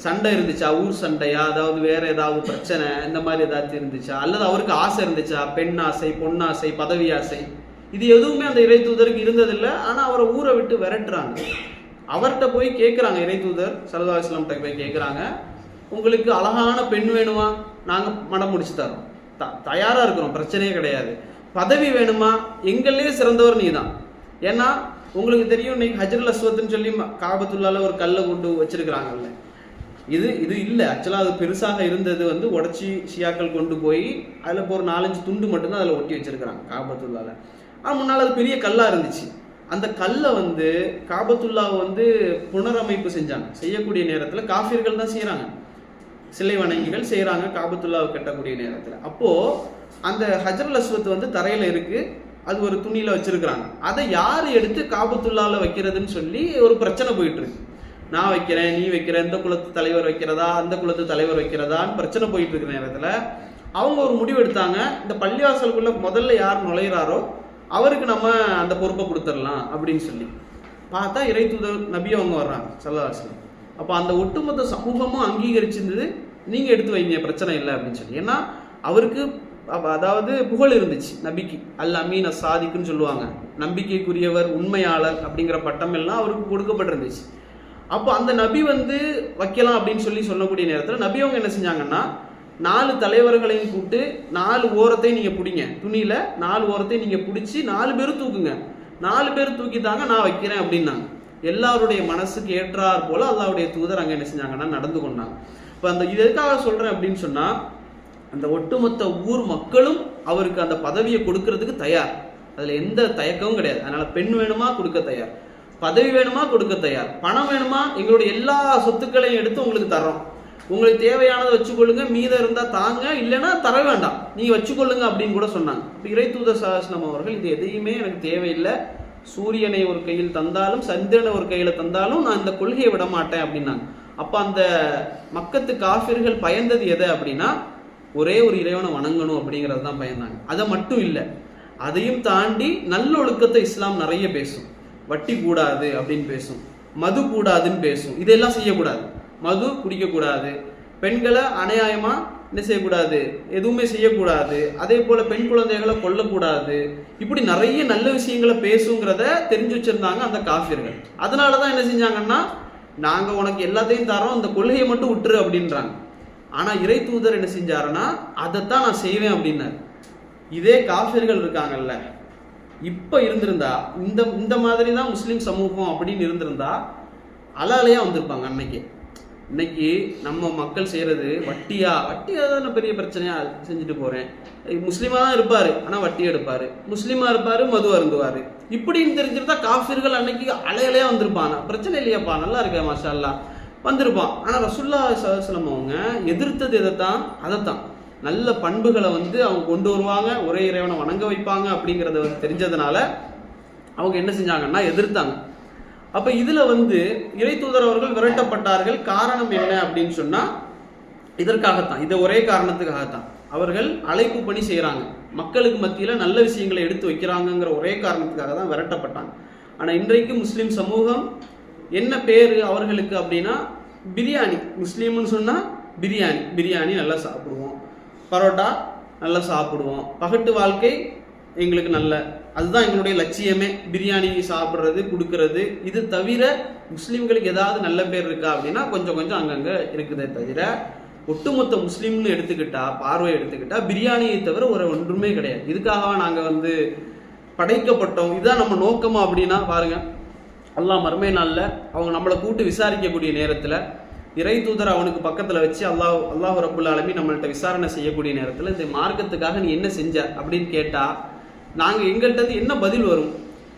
சண்டை இருந்துச்சா, ஊர் சண்டையா, அதாவது வேற ஏதாவது பிரச்சனை இந்த மாதிரி ஏதாச்சும் இருந்துச்சா, அல்லது அவருக்கு ஆசை இருந்துச்சா, பெண் ஆசை, பொன்னாசை, பதவி ஆசை, இது எதுவுமே அந்த இறை தூதருக்கு இருந்ததில்லை. ஆனா அவரை ஊரை விட்டு விரட்டுறாங்க. அவர்கிட்ட போய் கேட்குறாங்க, இறை தூதர் ஸல்லல்லாஹு அலைஹி வஸல்லம் போய் கேட்குறாங்க, உங்களுக்கு அழகான பெண் வேணுமா, நாங்க மனம் முடிச்சு தரோம், தயாரா இருக்கிறோம், பிரச்சனையே கிடையாது. பதவி வேணுமா, எங்களே சிறந்தவர் நீ தான். ஏன்னா உங்களுக்கு தெரியும், இன்னைக்கு ஹஜ்ருல் அஸ்வத்னு சொல்லி காபத்துள்ளால ஒரு கல்லை கொண்டு வச்சிருக்கிறாங்கல்ல, இது இல்லை ஆக்சுவலா, அது பெருசாக இருந்தது உடச்சி ஷியாக்கள் கொண்டு போய் அதில் ஒரு 4-5 துண்டு மட்டும்தான் அதில் ஒட்டி வச்சிருக்கிறாங்க காபத்துள்ளால. ஆனால் முன்னால் அது பெரிய கல்லா இருந்துச்சு. அந்த கல்லை வந்து காபத்துல்லாவை வந்து புனரமைப்பு செஞ்சாங்க. செய்யக்கூடிய நேரத்தில் காஃபிர்கள் தான் செய்கிறாங்க, சிலை வணங்கிகள் செய்கிறாங்க காபத்துல்லாவை கட்டக்கூடிய நேரத்தில். அப்போது அந்த ஹஜ்ரல் அஸ்வத் வந்து தரையில் இருக்குது, அது ஒரு துணியில் வச்சுருக்கிறாங்க. அதை யார் எடுத்து காபத்துல்லாவில் வைக்கிறதுன்னு சொல்லி ஒரு பிரச்சனை போயிட்டுருக்கு. நான் வைக்கிறேன், நீ வைக்கிற, இந்த குலத்து தலைவர் வைக்கிறதா, அந்த குலத்து தலைவர் வைக்கிறதான்னு பிரச்சனை போயிட்டு இருக்கிற நேரத்தில் அவங்க ஒரு முடிவு எடுத்தாங்க, இந்த பள்ளிவாசலுக்குள்ள முதல்ல யார் நுழைகிறாரோ அவருக்கு நம்ம அந்த பொறுப்பை கொடுத்துடலாம் அப்படின்னு சொல்லி. பார்த்தா இறை தூதர் நபி அவங்க வர்றாங்க ஸல்லல்லாஹு அலைஹி வஸல்லம். அப்போ அந்த ஒட்டுமொத்த சமூகமும் அங்கீகரிச்சிருந்தது, நீங்கள் எடுத்து வைங்க பிரச்சனை இல்லை அப்படின்னு சொல்லி. ஏன்னா அவருக்கு அதாவது புகழ் இருந்துச்சு நபிக்கு, அல் அமீன் அசாதிக்குன்னு சொல்லுவாங்க, நம்பிக்கைக்குரியவர், உண்மையாளர் அப்படிங்கிற பட்டம் எல்லாம் அவருக்கு கொடுக்கப்பட்டிருந்துச்சு. அப்போ அந்த நபி வந்து வைக்கலாம் அப்படின்னு சொல்லக்கூடிய நேரத்தில் நபி அவங்க என்ன செஞ்சாங்கன்னா, 4 தலைவர்களையும் கூப்பிட்டு 4 ஓரத்தையும் நீங்கள் பிடிங்க, துணியில் 4 ஓரத்தையும் நீங்கள் பிடிச்சி 4 பேரும் தூக்குங்க, 4 பேர் தூக்கித்தாங்க நான் வைக்கிறேன் அப்படின்னாங்க. எல்லாருடைய மனசுக்கு ஏற்றார் போல அல்லாஹ்வுடைய தூதர் அங்கே என்ன செஞ்சாங்கன்னா நடந்து கொண்டாங்க. இப்போ அந்த இது எதுக்காக சொல்கிறேன் அப்படின்னு சொன்னால், அந்த ஒட்டுமொத்த ஊர் மக்களும் அவருக்கு அந்த பதவியை கொடுக்கறதுக்கு தயார், அதில் எந்த தயக்கமும் கிடையாது. அதனால் பெண் வேணுமா கொடுக்க தயார், பதவி வேணுமா கொடுக்க தயார், பணம் வேணுமா எங்களுடைய எல்லா சொத்துக்களையும் எடுத்து உங்களுக்கு தர்றோம், உங்களுக்கு தேவையானதை வச்சுக்கொள்ளுங்க, மீதம் இருந்தால் தாங்க, இல்லைன்னா தர வேண்டாம், நீங்கள் வச்சுக்கொள்ளுங்க அப்படின்னு கூட சொன்னாங்க. இப்போ இறை தூதர் ஸல்லல்லாஹு அலைஹி வஸல்லம் அவர்கள் இது எதையுமே எனக்கு தேவையில்லை, சூரியனை ஒரு கையில் தந்தாலும் சந்திரனை ஒரு கையில் தந்தாலும் நான் இந்த கொள்கையை விட மாட்டேன் அப்படின்னாங்க. அப்போ அந்த மக்கத்து காஃபிர்கள் பயந்தது எதை அப்படின்னா, ஒரே ஒரு இறைவனை வணங்கணும் அப்படிங்கிறது தான் பயந்தாங்க. அதை மட்டும் இல்லை, அதையும் தாண்டி நல்லொழுக்கத்தை இஸ்லாம் நிறைய பேசும். வட்டி கூடாது அப்படின்னு பேசும், மது கூடாதுன்னு பேசும், இதெல்லாம் செய்யக்கூடாது, மது குடிக்கக்கூடாது, பெண்களை அநியாயமாக என்ன செய்யக்கூடாது, எதுவுமே செய்யக்கூடாது, அதே போல் பெண் குழந்தைகளை கொல்லக்கூடாது, இப்படி நிறைய நல்ல விஷயங்களை பேசுங்கிறத தெரிஞ்சு வச்சுருந்தாங்க அந்த காஃபிர்கள். அதனால தான் என்ன செஞ்சாங்கன்னா, நாங்கள் உனக்கு எல்லாத்தையும் தரோம், இந்த கொள்கையை மட்டும் விட்டுரு அப்படின்றாங்க. ஆனால் இறை தூதர் என்ன செஞ்சாருன்னா, அதைத்தான் நான் செய்வேன் அப்படின்னாரு. இதே காஃபிர்கள் இருக்காங்கல்ல, இப்போ இருந்திருந்தா இந்த மாதிரி தான் முஸ்லீம் சமூகம் அப்படின்னு இருந்திருந்தா அலாலையாக வந்திருப்பாங்க அன்னைக்கு. இன்னைக்கு நம்ம மக்கள் செய்கிறது வட்டியாக தானே பெரிய பிரச்சனையாக செஞ்சுட்டு போகிறேன். முஸ்லீமாக தான் இருப்பார், ஆனால் வட்டி எடுப்பார், முஸ்லீமாக இருப்பார், மது அருந்துவார், இப்படின்னு தெரிஞ்சிருந்தா காஃபிர்கள் அன்னைக்கு அலையலையாக வந்திருப்பாங்க. பிரச்சனை இல்லையாப்பா, நல்லா இருக்கா மாஷா அல்லாஹ் வந்திருப்பான். ஆனால் ரசூலுல்லாஹி ஸல்லல்லாஹு அலைஹி வஸல்லம் அவங்க எதிர்த்தது அதைத்தான் நல்ல பண்புகளை வந்து அவங்க கொண்டு வருவாங்க, ஒரே இறைவனை வணங்க வைப்பாங்க அப்படிங்கிறத வந்து தெரிஞ்சதுனால அவங்க என்ன செஞ்சாங்கன்னா எதிர்த்தாங்க. அப்போ இதில் வந்து இறை தூதர் அவர்கள் விரட்டப்பட்டார்கள். காரணம் என்ன அப்படின்னு சொன்னால் இதற்காகத்தான், இதை ஒரே காரணத்துக்காகத்தான். அவர்கள் அழைப்பு பணி செய்கிறாங்க, மக்களுக்கு மத்தியில் நல்ல விஷயங்களை எடுத்து வைக்கிறாங்கங்கிற ஒரே காரணத்துக்காக தான் விரட்டப்பட்டாங்க. ஆனால் இன்றைக்கு முஸ்லீம் சமூகம் என்ன பேர் அவர்களுக்கு அப்படின்னா பிரியாணி. முஸ்லீம்னு சொன்னால் பிரியாணி நல்லா சாப்பிடுவோம், பரோட்டா நல்லா சாப்பிடுவோம், பகட்டு வாழ்க்கை எங்களுக்கு நல்ல, அதுதான் எங்களுடைய லட்சியமே, பிரியாணி சாப்பிட்றது கொடுக்கறது. இது தவிர முஸ்லீம்களுக்கு ஏதாவது நல்ல பேர் இருக்கா அப்படின்னா கொஞ்சம் அங்கங்கே இருக்குதே தவிர ஒட்டுமொத்த முஸ்லீம்னு பார்வையை எடுத்துக்கிட்டா பிரியாணியை தவிர ஒரு ஒன்றுமே கிடையாது. இதுக்காக நாங்கள் வந்து படைக்கப்பட்டோம், இதுதான் நம்ம நோக்கமா அப்படின்னா பாருங்க, அல்லாஹ் மறுமை நாளில் அவங்க நம்மளை கூட்டு விசாரிக்கக்கூடிய நேரத்தில் இறை தூதர் அவனுக்கு பக்கத்தில் வச்சு அல்லாஹ் ரப்புல் ஆலமீன் நம்மள்கிட்ட விசாரணை செய்யக்கூடிய நேரத்தில் இந்த மார்க்கத்துக்காக நீ என்ன செஞ்ச அப்படின்னு கேட்டால் நாங்கள் எங்கள்கிட்ட என்ன பதில் வரும்?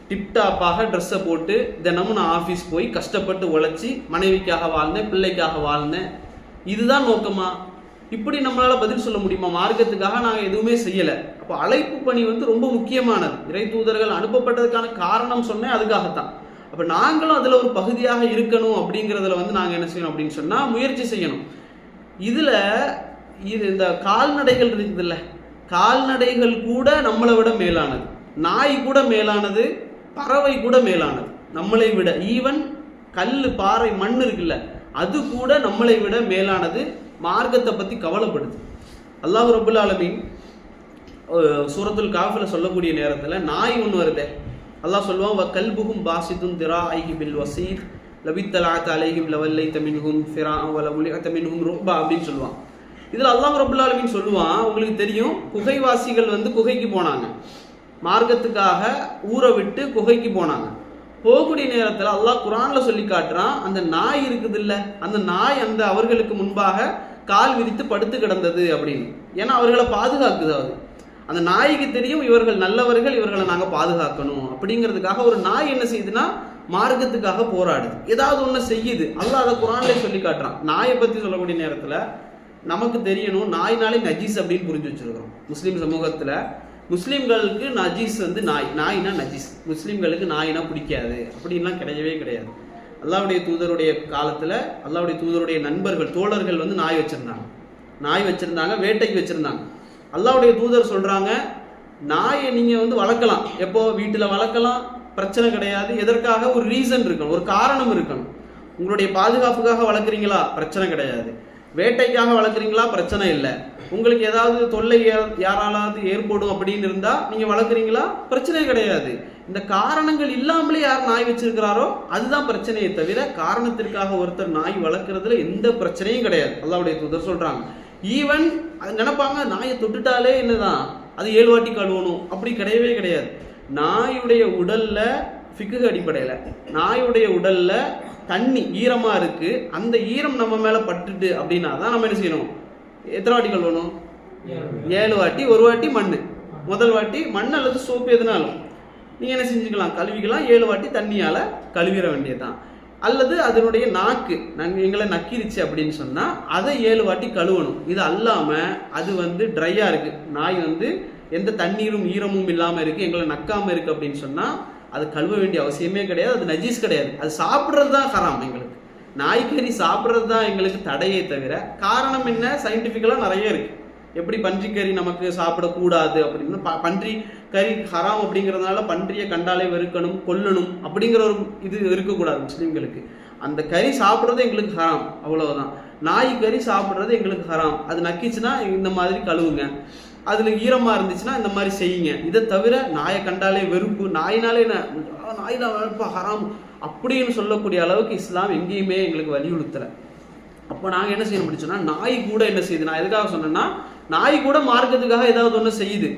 டிப்டாப்பாக ட்ரெஸ்ஸை போட்டு தினமும் நான் ஆஃபீஸ் போய் கஷ்டப்பட்டு உழைச்சி மனைவிக்காக வாழ்ந்தேன், பிள்ளைக்காக வாழ்ந்தேன், இதுதான் நோக்கமா? இப்படி நம்மளால் பதில் சொல்ல முடியுமா? மார்க்கத்துக்காக நாங்கள் எதுவுமே செய்யலை. அப்போ அழைப்பு பணி வந்து ரொம்ப முக்கியமானது. இறை தூதர்கள் அனுப்பப்பட்டதுக்கான காரணம் சொன்னேன் அதுக்காகத்தான். அப்போ நாங்களும் அதில் ஒரு பகுதியாக இருக்கணும் அப்படிங்கிறதுல வந்து நாங்கள் என்ன செய்யணும் அப்படின்னு சொன்னால் முயற்சி செய்யணும். இதில் இந்த கால்நடைகள் இருக்குதுல்ல, கால்நடைகள் கூட நம்மளை விட மேலானது, நாய் கூட மேலானது, பறவை கூட மேலானது, நம்மளை விட. ஈவன் கல், பாறை, மண் இருக்குல்ல, அது கூட நம்மளை விட மேலானது. மார்க்கத்தை பற்றி கவலைப்படுது. அல்லாஹ் ரப்புல் ஆலமீன் சூரத்துல் காஃபில் சொல்லக்கூடிய நேரத்தில் நாய் ஒன்று வருதே, அல்லாஹ் சொல்லுவான், வ கல்புஹும் பாசிதுன் திராஇஹி பில் வஸீத் லபித்தலஅத அலைஹிம் லவல்லைத மின்ஹும் ஃபிராஅ வ லமுலிஅத மின்ஹும் ருபா அப்படின்னு சொல்லுவான். இதில் அல்லாஹ் ரப்புல் ஆலமீன் சொல்லுவான், உங்களுக்கு தெரியும் குகைவாசிகள் வந்து குகைக்கு போனாங்க, மார்க்கத்துக்காக ஊரை விட்டு குகைக்கு போனாங்க. போகக்கூடிய நேரத்தில் அல்லாஹ் குர்ஆனில் சொல்லி காட்டுறான், அந்த நாய் இருக்குது இல்லை, அந்த நாய் அந்த அவர்களுக்கு முன்பாக கால் விரித்து படுத்து கிடந்தது அப்படின்னு. ஏன்னா அவர்களை பாதுகாக்குது அது. அந்த நாய்க்கு தெரியும் இவர்கள் நல்லவர்கள், இவர்களை நாங்கள் பாதுகாக்கணும் அப்படிங்கிறதுக்காக ஒரு நாய் என்ன செய்யுதுன்னா மார்க்கத்துக்காக போராடுது, ஏதாவது ஒன்று செய்யுது. அல்லாஹ் அதை குர்ஆன்லயே சொல்லி காட்டுறான். நாயை பற்றி சொல்லக்கூடிய நேரத்தில் நமக்கு தெரியணும், நாய்னாலே நஜீஸ் அப்படின்னு புரிஞ்சு வச்சிருக்கிறோம். முஸ்லீம் சமூகத்தில் முஸ்லீம்களுக்கு நஜீஸ் வந்து நாய்னா நஜீஸ், முஸ்லீம்களுக்கு நாய்னா பிடிக்காது அப்படின்லாம் கிடையவே கிடையாது. அல்லாஹ்வுடைய தூதருடைய காலத்தில் அல்லாஹ்வுடைய தூதருடைய நண்பர்கள் தோழர்கள் வந்து நாய் வச்சிருந்தாங்க, வேட்டைக்கு வச்சிருந்தாங்க. அல்லாஹ்வுடைய தூதர் சொல்றாங்க, நாயை நீங்க வந்து வளர்க்கலாம், எப்போ வீட்டில் வளர்க்கலாம், பிரச்சனை கிடையாது. எதற்காக? ஒரு ரீசன் இருக்கணும், ஒரு காரணம் இருக்கணும். உங்களுடைய பாதுகாப்புக்காக வளர்க்குறீங்களா, பிரச்சனை கிடையாது. வேட்டைக்காக வளர்க்குறீங்களா, பிரச்சனை இல்லை. உங்களுக்கு ஏதாவது தொல்லை யாராலாவது ஏற்படும் அப்படின்னு இருந்தா நீங்க வளர்க்குறீங்களா, பிரச்சனை கிடையாது. இந்த காரணங்கள் இல்லாமலே யார் நாய் வச்சிருக்கிறாரோ அதுதான் பிரச்சனையே தவிர காரணத்திற்காக ஒருத்தர் நாய் வளர்க்குறதுல எந்த பிரச்சனையும் கிடையாது. அல்லாஹ்வுடைய தூதர் சொல்றாங்க. ஈவன் அது நினைப்பாங்க, நாயை தொட்டுட்டாலே என்னதான் அது 7 வாட்டி கழுவணும், அப்படி கிடையவே கிடையாது. நாயுடைய உடல்ல ஃபிக்ஹ் அடிப்படையில நாயுடைய உடல்ல தண்ணி ஈரமா இருக்கு, அந்த ஈரம் நம்ம மேல பட்டுட்டு அப்படின்னா தான் நம்ம என்ன செய்யணும், எத்தனை வாட்டி கழுவணும்? 7 வாட்டி. ஒரு வாட்டி மண், முதல் வாட்டி மண் அல்லது சோப்பு எதுனாலும் நீங்க என்ன செஞ்சுக்கலாம், கழுவிக்கலாம். 7 வாட்டி தண்ணியால கழுவிட வேண்டியதுதான். அல்லது அதனுடைய நாக்கு எங்களை நக்கிருச்சு அப்படின்னு சொன்னா அதை 7 வாட்டி கழுவணும். இது அல்லாம அது வந்து ட்ரையா இருக்கு, நாய் வந்து எந்த தண்ணீரும் ஈரமும் இல்லாம இருக்கு, எங்களை நக்காம இருக்கு அப்படின்னு சொன்னா அது கழுவ வேண்டிய அவசியமே கிடையாது. அது நஜீஸ் கிடையாது. அது சாப்பிட்றது தான் ஹராம். எங்களுக்கு நாய்க்கறி சாப்பிட்றது தான் எங்களுக்கு தடையே தவிர காரணம் என்ன, சயின்டிஃபிக்கலா நிறைய இருக்கு. எப்படி பன்றிக்கறி நமக்கு சாப்பிடக்கூடாது அப்படின்னு, பன்றி கறி ஹராம் அப்படிங்கிறதுனால பன்றியை கண்டாலே வெறுக்கணும், கொல்லணும் அப்படிங்கிற ஒரு இது இருக்கக்கூடாது முஸ்லீம்களுக்கு. அந்த கறி சாப்பிட்றது எங்களுக்கு ஹராம், அவ்வளவுதான். நாய் கறி சாப்பிட்றது எங்களுக்கு ஹராம். அது நக்கிச்சுன்னா இந்த மாதிரி கழுவுங்க, அதுல ஈரமா இருந்துச்சுன்னா இந்த மாதிரி செய்யுங்க. இதை தவிர நாயை கண்டாலே வெறுப்பு, நாயினாலே நாயில வெறுப்பா ஹராம் அப்படின்னு சொல்லக்கூடிய அளவுக்கு இஸ்லாம் எங்கேயுமே எங்களுக்கு வலியுறுத்தலை. அப்போ நாங்கள் என்ன செய்யணும் முடிச்சோன்னா, நாய் கூட என்ன செய்யுது, நான் எதுக்காக சொன்னேன்னா நாய் கூட மார்க்கத்துக்காக ஏதாவது ஒன்று செய்யுது.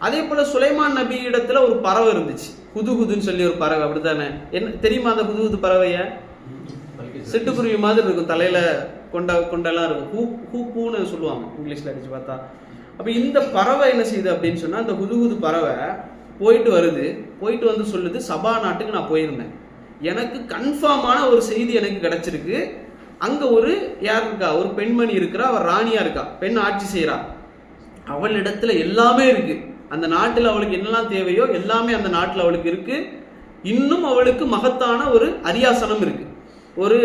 அதே போல சுலைமான் நபி இடத்துல ஒரு பறவை இருந்துச்சு, ஹுதுஹுதுன்னு சொல்லி ஒரு பறவை. அப்படித்தானே? என்ன தெரியுமா அந்த ஹுதுஹுது பறவைய? சிட்டுக்குருவி மாதிரி இருக்கும், தலையில கொண்டெல்லாம் இருக்கும், ஹூப்புன்னு சொல்லுவாங்க இங்கிலீஷ்ல அடிச்சு பார்த்தா. அப்ப இந்த பறவை என்ன செய்யுது அப்படின்னு சொன்னா, அந்த ஹுதுஹுது பறவை போயிட்டு வந்து சொல்லுது, சபா நாட்டுக்கு நான் போயிருந்தேன், எனக்கு கன்ஃபார்மான ஒரு செய்தி எனக்கு கிடைச்சிருக்கு. அங்க ஒரு யார் இருக்கா, ஒரு பெண்மணி இருக்கிறா, அவர் ராணியா இருக்கா, பெண் ஆட்சி செய்யறா, அவள் இடத்துல எல்லாமே இருக்கு. அந்த நாட்டில் அவளுக்கு என்னெல்லாம் தேவையோ எல்லாமே அந்த நாட்டில் அவளுக்கு இருக்கு. இன்னும் அவளுக்கு மகத்தான ஒரு அரியாசனம் இருக்கு, ஒரு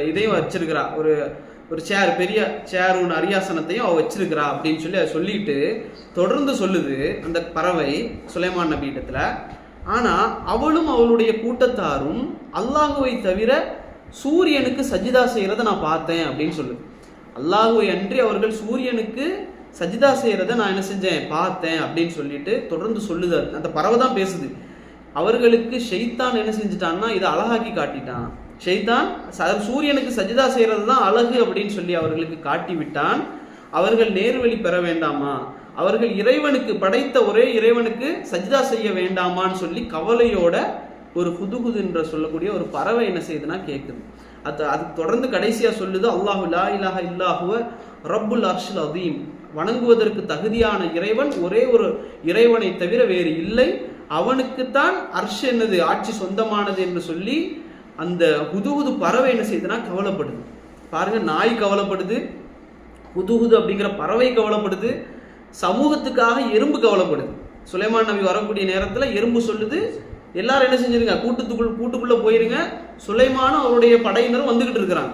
இதையும் வச்சிருக்கிறா, ஒரு சேர், பெரிய சேர் ஒன்று அரியாசனத்தையும் அவள் வச்சிருக்கிறா அப்படின்னு சொல்லி அதை சொல்லிட்டு தொடர்ந்து சொல்லுது அந்த பறவை சுலைமான் நபி இடத்துல. ஆனா அவளும் அவளுடைய கூட்டத்தாரும் அல்லாஹுவை தவிர சூரியனுக்கு சஜிதா செய்யறதை நான் பார்த்தேன் அப்படின்னு சொல்லுது. அல்லாஹுவை அன்றி அவர்கள் சூரியனுக்கு சஜிதா செய்யறதை நான் என்ன செஞ்சேன், பார்த்தேன் அப்படின்னு சொல்லிட்டு தொடர்ந்து சொல்லுது. அந்த பறவை தான் பேசுது. அவர்களுக்கு ஷைத்தான் என்ன செஞ்சுட்டான்னா இதை அழகாக்கி காட்டிட்டான். ஷைத்தான் சூரியனுக்கு சஜிதா செய்யறது தான் அழகு அப்படின்னு சொல்லி அவர்களுக்கு காட்டி விட்டான். அவர்கள் நேர்வழி பெற வேண்டாமா, அவர்கள் இறைவனுக்கு படைத்த ஒரே இறைவனுக்கு சஜிதா செய்ய வேண்டாமான்னு சொல்லி கவலையோட ஒரு ஹுதுஹுது என்ற சொல்லக்கூடிய ஒரு பறவை என்ன செய்யுதுன்னா கேட்குது. அது தொடர்ந்து கடைசியா சொல்லுது, அல்லாஹு லா இலாஹ இல்லாஹுவ ரப்புல் அர்ஷில் அதீம், வணங்குவதற்கு தகுதியான இறைவன் ஒரே ஒரு இறைவனை தவிர வேறு இல்லை, அவனுக்குத்தான் அர்ஷ் என்னது ஆட்சி சொந்தமானது என்று சொல்லி அந்த ஹுதுஹுது பறவை என்ன செய்யுதுன்னா கவலைப்படுது. பாருங்க, நாய் கவலைப்படுது, ஹுதுஹுது அப்படிங்கிற பறவை கவலைப்படுது, சமூகத்துக்காக எறும்பு கவலைப்படுது. சுலைமான் நபி வரக்கூடிய நேரத்துல எறும்பு சொல்லுது, எல்லாரும் என்ன செஞ்சிருங்க, கூட்டுக்குள்ள போயிருங்க, சுலைமானும் அவருடைய படையினரும் வந்துகிட்டு இருக்கிறாங்க,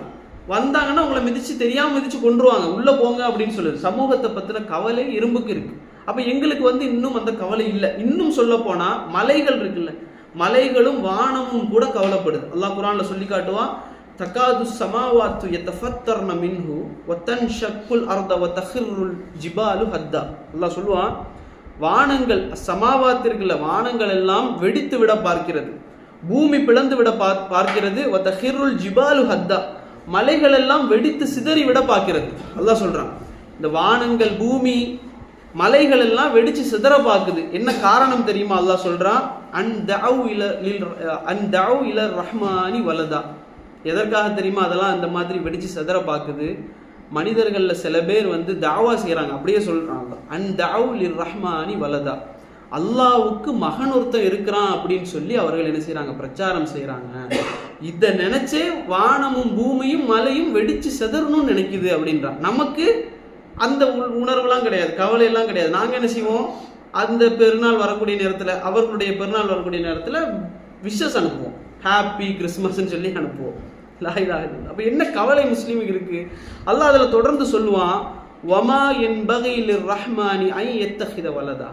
வந்தாங்கன்னா உங்களை தெரியாம மிதிச்சு கொண்டுருவாங்க, உள்ள போங்க அப்படின்னு சொல்லுது. சமூகத்தை பத்தின கவலை எறும்புக்கு இருக்கு. அப்ப எங்களுக்கு இன்னும் அந்த கவலை இல்லை. இன்னும் சொல்ல போனா மலைகள் இருக்குல்ல, மலைகளும் வானமும் கூட கவலைப்படுது. அல்லாஹ் குர்ஆன்ல சொல்லி காட்டுவான், தகாது ஸமாவாத்து யதஃபத்தர்ன மின்ஹு வதன்ஷக்குல் அர்த வதஹிருல் ஜிபாலு ஹத்தா. அல்லாஹ் சொல்லுவான், வானங்கள் சமாவாத்திற்குள்ள வானங்கள் எல்லாம் வெடித்து விட பார்க்கிறது, பூமி பிளந்து விட பார்க்கிறது, வதஹிருல் ஜிபாலு ஹத்தா, மலைகள் எல்லாம் வெடித்து சிதறி விட பார்க்கிறது. அல்லாஹ் சொல்றான், இந்த வானங்கள் பூமி மலைகள் எல்லாம் வெடிச்சு சிதற பார்க்குது. என்ன காரணம் தெரியுமா? அல்லாஹ் சொல்றான், அன்தஉ இல ரஹ்மானி வலதா. எதற்காக தெரியுமா அதெல்லாம் அந்த மாதிரி வெடிச்சு சிதற பார்க்குது? மனிதர்களில் சில பேர் வந்து தாவா செய்கிறாங்க, அப்படியே சொல்கிறாங்க, அன்தஅவு லிர்ரஹ்மானி வலதா, அல்லாவுக்கு மகன் ஒருத்தன் இருக்கிறான் அப்படின்னு சொல்லி அவர்கள் என்ன செய்கிறாங்க, பிரச்சாரம் செய்கிறாங்க. இதை நினைச்சே வானமும் பூமியும் மலையும் வெடிச்சு செதறணும்னு நினைக்குது அப்படின்றான். நமக்கு அந்த உணர்வுலாம் கிடையாது, கவலையெல்லாம் கிடையாது. நாங்கள் என்ன செய்வோம், அந்த பெருநாள் வரக்கூடிய நேரத்தில், அவர்களுடைய பெருநாள் வரக்கூடிய நேரத்தில் விஷஸ் அனுப்புவோம், ஹாப்பி கிறிஸ்மஸ்ன்னு சொல்லி அனுப்புவோம். அப்போ என்ன கவலை முஸ்லீமுக்கு இருக்கு? அல்லாஹ் அதில் தொடர்ந்து சொல்லுவான், வமா யன்பகி லிர்ரஹ்மானி ஐ யத்தஹித வலதா,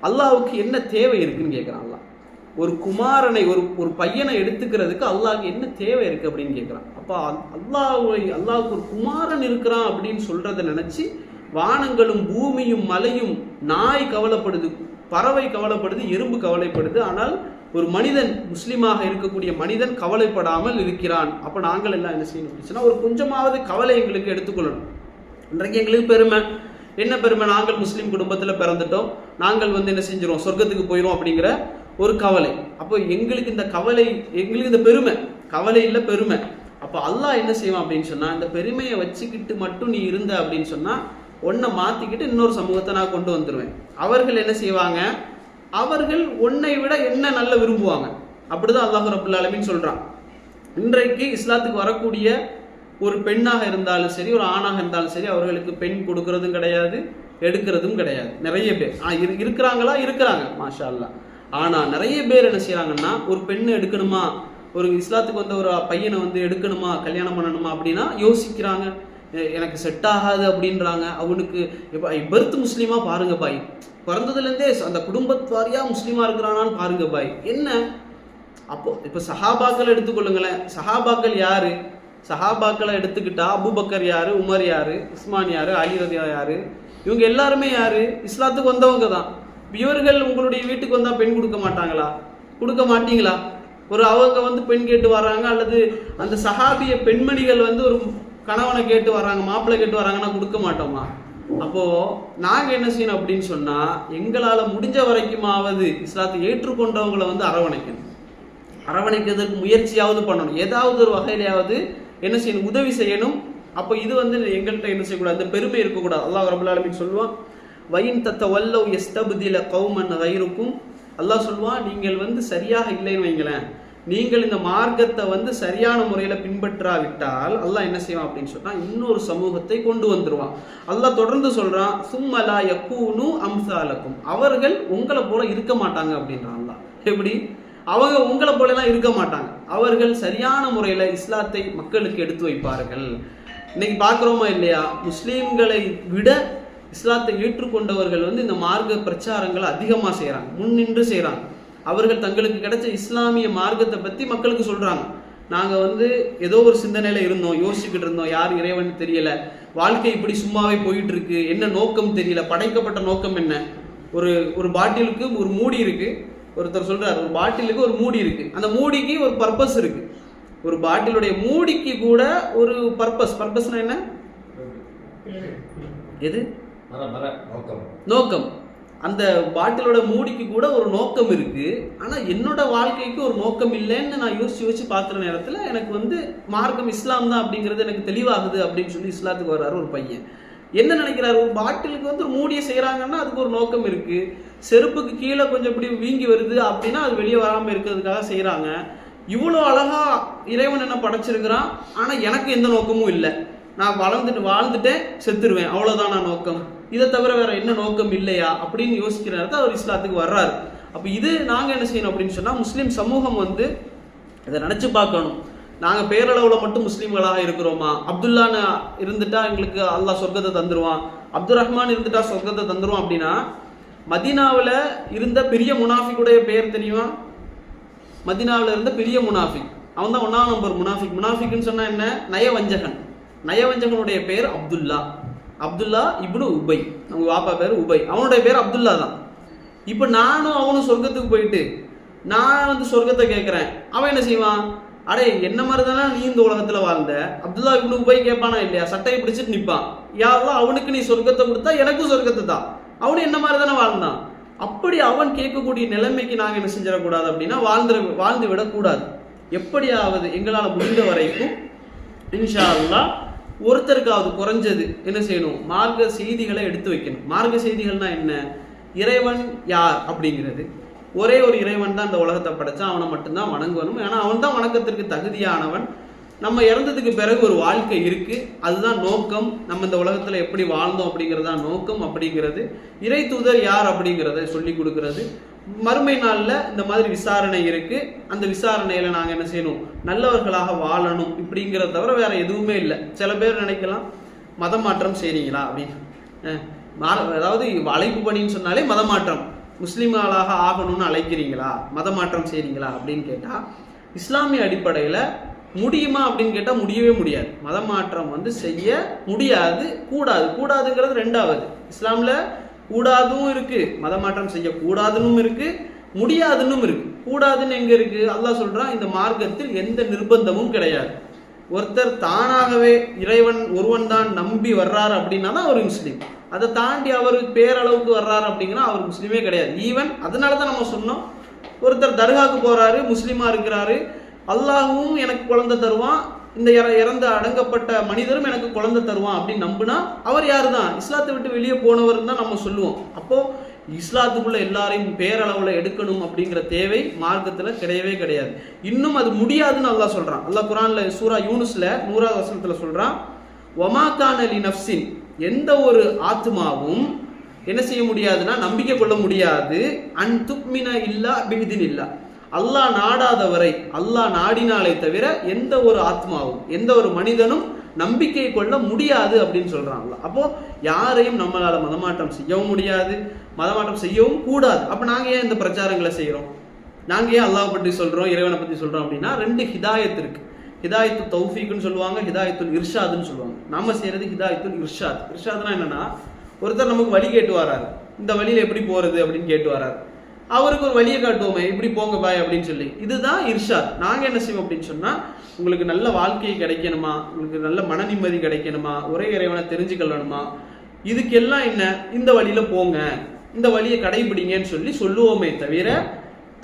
அல்லாஹ்வுக்கு என்ன தேவை இருக்குன்னு கேட்குறான். அல்லாஹ் ஒரு குமாரனை, ஒரு பையனை எடுத்துக்கிறதுக்கு அல்லாஹ்க்கு என்ன தேவை இருக்கு அப்படின்னு கேட்குறான். அப்போ அல்லாஹ்வுக்கு ஒரு குமாரன் இருக்கிறான் அப்படின்னு சொல்றதை நினைச்சு வானங்களும் பூமியும் மலையும், நாய் கவலைப்படுது, பறவை கவலைப்படுது, எறும்பு கவலைப்படுது. ஆனால் ஒரு மனிதன், முஸ்லீமாக இருக்கக்கூடிய மனிதன் கவலைப்படாமல் இருக்கிறான். அப்போ நாங்கள் எல்லாம் என்ன செய்யணும் அப்படின்னா, ஒரு கொஞ்சமாவது கவலை எங்களுக்கு எடுத்துக்கொள்ளணும். இன்றைக்கு எங்களுக்கு பெருமை என்ன பெருமை, நாங்கள் முஸ்லீம் குடும்பத்தில் பிறந்துட்டோம், நாங்கள் வந்து என்ன செஞ்சிடும், சொர்க்கத்துக்கு போயிடும் அப்படிங்கிற ஒரு கவலை. அப்போ எங்களுக்கு இந்த கவலை, எங்களுக்கு இந்த பெருமை, கவலை இல்லை பெருமை. அப்போ அல்லாஹ் என்ன செய்வான் அப்படின்னு சொன்னால், இந்த பெருமையை வச்சுக்கிட்டு மட்டும் நீ இருந்த அப்படின்னு சொன்னால் ஒன்றை மாற்றிக்கிட்டு இன்னொரு சமூகத்தை நான் கொண்டு வந்துடுவேன். அவர்கள் என்ன செய்வாங்க, அவர்கள் உன்னை விட என்ன நல்ல விரும்புவாங்க. அப்படிதான் அல்லாஹ் ரப்புல் ஆலமீன் சொல்றான். இன்றைக்கு இஸ்லாத்துக்கு வரக்கூடிய ஒரு பெண்ணாக இருந்தாலும் சரி, ஒரு ஆணாக இருந்தாலும் சரி, அவர்களுக்கு பெண் கொடுக்கறதும் கிடையாது, எடுக்கிறதும் கிடையாது. நிறைய பேர் இருக்கிறாங்களா, இருக்கிறாங்க, மாஷா அல்லாஹ். ஆனால் நிறைய பேர் என்ன செய்யறாங்கன்னா, ஒரு பெண்ணை எடுக்கணுமா, ஒரு இஸ்லாத்துக்கு வந்த ஒரு பையனை வந்து எடுக்கணுமா, கல்யாணம் பண்ணணுமா அப்படின்னா யோசிக்கிறாங்க. எனக்கு செட் ஆகாது அப்படின்றாங்க. அவனுக்கு பர்த் முஸ்லீமா பாருங்க பாய், பிறந்ததுலேருந்தே அந்த குடும்பத்வாரியா முஸ்லீமா இருக்கிறானான்னு பாருங்க பாய். என்ன அப்போ இப்போ சஹாபாக்கள் எடுத்துக்கொள்ளுங்களேன். சஹாபாக்கள் யாரு? சஹாபாக்களை எடுத்துக்கிட்டா அபூபக்கர் யாரு, உமர் யாரு, உஸ்மான் யாரு, அலி ரலியல்லாஹு யாரு, இவங்க எல்லாருமே யாரு, இஸ்லாத்துக்கு வந்தவங்க தான். இவர்கள் உங்களுடைய வீட்டுக்கு வந்தா பெண் கொடுக்க மாட்டாங்களா? கொடுக்க மாட்டீங்களா? ஒரு அவங்க வந்து பெண் கேட்டு வர்றாங்க, அல்லது அந்த சஹாபிய பெண்மணிகள் வந்து ஒரு கணவனை கேட்டு வர்றாங்க, மாப்பிள்ளை கேட்டு வர்றாங்கன்னா கொடுக்க மாட்டோமா? அப்போ நாங்க என்ன செய்யணும் அப்படின்னு சொன்னா, எங்களால முடிஞ்ச வரைக்குமாவது இஸ்லாத்தை ஏற்றுக்கொண்டவங்களை வந்து அரவணைக்கிறதுக்கு முயற்சியாவது பண்ணணும். ஏதாவது ஒரு வகையிலையாவது என்ன செய்யணும், உதவி செய்யணும். அப்போ இது வந்து எங்கள்கிட்ட என்ன செய்யக்கூடாது, அந்த பெருமை இருக்கக்கூடாது. அல்லாஹ் ரப்பல் ஆலமீன் சொல்லுவான், வயின் தத்தவல்லவ் யஸ்தப்தில கௌமன் கைருக்கும், அல்லாஹ் சொல்லுவான், நீங்கள் வந்து சரியாக இல்லைன்னு வைங்களேன், நீங்கள் இந்த மார்க்கத்தை வந்து சரியான முறையில் பின்பற்றாவிட்டால் அல்லாஹ் என்ன செய்வான் அப்படின்னு சொன்னா, இன்னொரு சமூகத்தை கொண்டு வந்துருவான். அல்லாஹ் தொடர்ந்து சொல்றான், சும்மலா யகூனு அம்சாலக்கும், அவர்கள் உங்களை போல இருக்க மாட்டாங்க அப்படின்றான் அல்லாஹ். எப்படி? அவங்க உங்களை போலலாம் இருக்க மாட்டாங்க, அவர்கள் சரியான முறையில் இஸ்லாத்தை மக்களுக்கு எடுத்து வைப்பார்கள். இன்னைக்கு பார்க்குறோமா இல்லையா, முஸ்லீம்களை விட இஸ்லாத்தை ஏற்றுக்கொண்டவர்கள் வந்து இந்த மார்க்க பிரச்சாரங்களை அதிகமாக செய்கிறாங்க, முன்னின்று செய்கிறாங்க. அவர்கள் தங்களுக்கு கிடைச்ச இஸ்லாமிய மார்க்கத்தை பற்றி மக்களுக்கு சொல்கிறாங்க. நாங்கள் வந்து ஏதோ ஒரு சிந்தனையில் இருந்தோம், யோசிச்சுக்கிட்டு இருந்தோம், யார் இறைவன் தெரியல, வாழ்க்கை இப்படி சும்மாவே போயிட்டு இருக்கு, என்ன நோக்கம் தெரியல, படைக்கப்பட்ட நோக்கம் என்ன? ஒரு பாட்டிலுக்கு ஒரு மூடி இருக்கு. ஒருத்தர் சொல்றாரு, ஒரு பாட்டிலுக்கு ஒரு மூடி இருக்கு, அந்த மூடிக்கு ஒரு பர்பஸ் இருக்கு. ஒரு பாட்டிலுடைய மூடிக்கு கூட ஒரு பர்பஸ்னா என்ன? எது? நோக்கம். அந்த பாட்டிலோட மூடிக்கு கூட ஒரு நோக்கம் இருக்கு. ஆனா என்னோட வாழ்க்கைக்கு ஒரு நோக்கம் இல்லைன்னு நான் யோசிச்சு பார்க்குற நேரத்தில் எனக்கு வந்து மார்க்கம் இஸ்லாம் தான் அப்படிங்கிறது எனக்கு தெளிவாகுது அப்படின்னு சொல்லி இஸ்லாத்துக்கு வர்றாரு ஒரு பையன். என்ன நினைக்கிறாரு, ஒரு பாட்டிலுக்கு வந்து ஒரு மூடியை செய்கிறாங்கன்னா அதுக்கு ஒரு நோக்கம் இருக்கு. செருப்புக்கு கீழே கொஞ்சம் இப்படி வீங்கி வருது அப்படின்னா அது வெளியே வராமல் இருக்கிறதுக்காக செய்கிறாங்க. இவ்வளோ அழகா இறைவன் என்ன படைச்சிருக்கிறான், ஆனால் எனக்கு எந்த நோக்கமும் இல்லை, நான் வாழ்ந்துட்டேன் செத்துருவேன், அவ்வளோதான் நான் நோக்கம், இதை தவிர வேற என்ன நோக்கம் இல்லையா அப்படின்னு யோசிக்கிற நேரத்தில் அவர் இஸ்லாத்துக்கு வர்றாரு. அப்போ இது நாங்கள் என்ன செய்யணும் அப்படின்னு சொன்னால், முஸ்லீம் சமூகம் வந்து இதை நினச்சி பார்க்கணும். நாங்கள் பேரளவில் மட்டும் முஸ்லீம்களாக இருக்கிறோமா? அப்துல்லான்னு இருந்துட்டா எங்களுக்கு அல்லாஹ் சொர்க்கத்தை தந்துருவான், அப்துல் ரஹ்மான் இருந்துட்டா சொர்க்கத்தை தந்துருவான் அப்படின்னா, மதீனாவில் இருந்த பெரிய முனாஃபிக்குடைய பெயர் தெரியுமா? மதீனாவில் இருந்த பெரிய முனாஃபிக், அவன் தான் 1ஆம் நம்பர் முனாஃபிக். முனாஃபிக்னு சொன்னா என்ன? நயவஞ்சகன். நயவஞ்சகனுடைய பேர் அப்துல்லா இப்னு உபை. அவங்க வாப்பா பேர் உபை, அவனுடைய பேர் அப்துல்லா தான். இப்போ நானும் அவனும் சொர்க்கத்துக்கு போயிட்டு நான் வந்து சொர்க்கத்தை கேட்குறேன், அவன் என்ன செய்வான்? அடே என்ன மாதிரி தானே நீ இந்த உலகத்தில் வாழ்ந்த. அப்துல்லா இப்னு உபை கேட்பானா இல்லையா? சட்டையை பிடிச்சிட்டு நிற்பான், யாரெல்லாம் அவனுக்கு நீ சொர்க்கத்தை கொடுத்தா எனக்கும் சொர்க்கத்தை தான், அவனு என்ன மாதிரி தானே வாழ்ந்தான். அப்படி அவன் கேட்கக்கூடிய நிலைமைக்கு நாங்கள் என்ன செஞ்சிடக்கூடாது அப்படின்னா, வாழ்ந்து விடக்கூடாது. எப்படியாவது எங்களால் முடிந்த வரைக்கும் இன்ஷா அல்லாஹ் ஒருத்தருக்காவது குறைஞ்சது என்ன செய்யணும், மார்க்க செய்திகளை எடுத்து வைக்கணும். மார்க்க செய்திகள்னா என்ன? இறைவன் யார் அப்படிங்கிறது. ஒரே ஒரு இறைவன் தான் இந்த உலகத்தை படைச்சான், அவனை மட்டும்தான் வணங்கணும். ஏன்னா அவன் தான் வணக்கத்திற்கு தகுதியானவன். நம்ம இறந்ததுக்கு பிறகு ஒரு வாழ்க்கை இருக்கு, அதுதான் நோக்கம். நம்ம இந்த உலகத்துல எப்படி வாழ்ந்தோம் அப்படிங்கிறதா நோக்கம் அப்படிங்கிறது. இறை தூதர் யார் அப்படிங்கிறத சொல்லி கொடுக்கறது. மறுமை நாள்ல இந்த மாதிரி விசாரணை இருக்கு, அந்த விசாரணையில நாங்க என்ன செய்யணும், நல்லவர்களாக வாழணும் இப்படிங்கிறத தவிர வேற எதுவுமே இல்லை. சில பேர் நினைக்கலாம் மதம் மாற்றம் செய்றீங்களா அப்படின்னு. அதாவது அழைப்பு பணின்னு சொன்னாலே மதமாற்றம், முஸ்லிம்களாக ஆகணும்னு அழைக்கிறீங்களா, மதமாற்றம் செய்றீங்களா அப்படின்னு கேட்டா இஸ்லாமிய அடிப்படையில முடியுமா அப்படின்னு கேட்டா முடியவே முடியாது. மதமாற்றம் செய்ய முடியாது, கூடாது. கூடாதுங்கிறது ரெண்டாவது. இஸ்லாம்ல கூடாதும் இருக்கு, மதமாற்றம் செய்ய கூடாதுன்னு இருக்கு, முடியாதுன்னு இருக்கு. கூடாதுன்னு எங்க இருக்கு? அல்லாஹ் சொல்றான், இந்த மார்க்கத்தில் எந்த நிர்பந்தமும் கிடையாது. ஒருத்தர் தானாகவே இறைவன் ஒருவன் தான் நம்பி வர்றாரு அப்படின்னா தான் அவர் முஸ்லீம். அதை தாண்டி அவர் பேரளவுக்கு வர்றாரு அப்படிங்கன்னா அவர் முஸ்லீமே கிடையாது. ஈவன் அதனாலதான் நம்ம சொன்னோம், ஒருத்தர் தர்காவுக்கு போறாரு, முஸ்லீமா இருக்கிறாரு, அல்லாஹ்வும் எனக்கு குழந்தை தருவான், இந்த இறந்த அடங்கப்பட்ட மனிதரும் எனக்கு குழந்தை தருவான் அப்படின்னு நம்புனா அவர் யாரு தான்? இஸ்லாத்தை விட்டு வெளியே போனவர் தான் நம்ம சொல்லுவோம். அப்போ இஸ்லாத்துக்குள்ள எல்லாரையும் பேரளவுல எடுக்கணும் அப்படிங்கிற தேவை மார்க்கத்துல கிடையவே கிடையாது. இன்னும் அது முடியாதுன்னு அல்லாஹ் சொல்றான். அல்லாஹ் குர்ஆன்ல சூரா யூனுஸ்ல 100வது வசனத்துல சொல்றான், வமா கான லி நஃப்ஸின், எந்த ஒரு ஆத்மாவும் என்ன செய்ய முடியாதுன்னா நம்பிக்கை கொள்ள முடியாது, அன் துக்மின இல்லா பிஹிதின் இல்லா, அல்லாஹ் நாடாதவரை, அல்லாஹ் நாடினாலே தவிர எந்த ஒரு ஆத்மாவும் எந்த ஒரு மனிதனும் நம்பிக்கை கொள்ள முடியாது அப்படின்னு சொல்றாங்க. அப்போ யாரையும் நம்மளால மதமாற்றம் செய்யவும் முடியாது, மதமாற்றம் செய்யவும் கூடாது. அப்ப நாங்க ஏன் இந்த பிரச்சாரங்களை செய்யறோம்? நாங்க ஏன் அல்லாஹ் பற்றி சொல்றோம், இறைவனை பத்தி சொல்றோம் அப்படின்னா ரெண்டு ஹிதாயத் இருக்கு. ஹிதாயத்து தௌஃபீக்னு சொல்லுவாங்க, ஹிதாயத்துல் இர்ஷாதுன்னு சொல்லுவாங்க. நாம செய்யறது ஹிதாயத்துல் இர்ஷாத். இர்ஷாத்னா என்னன்னா, ஒருத்தர் நமக்கு வழி கேட்டு வராரு, இந்த வழியில எப்படி போறது அப்படின்னு கேட்டு வராரு, அவருக்கு ஒரு வழியை காட்டுவோமே, இப்படி போங்க பாய் அப்படின்னு சொல்லி, இதுதான் இர்ஷாத். நாங்க என்ன செய்வோம் அப்படின்னு சொன்னா, உங்களுக்கு நல்ல வாழ்க்கை கிடைக்கணுமா, உங்களுக்கு நல்ல மன நிம்மதி கிடைக்கணுமா, ஒரே இறைவனை தெரிஞ்சுக்கொள்ளணுமா, இதுக்கெல்லாம் என்ன, இந்த வழியில போங்க, இந்த வழியை கடைபிடிங்கன்னு சொல்லி சொல்லுவோமே தவிர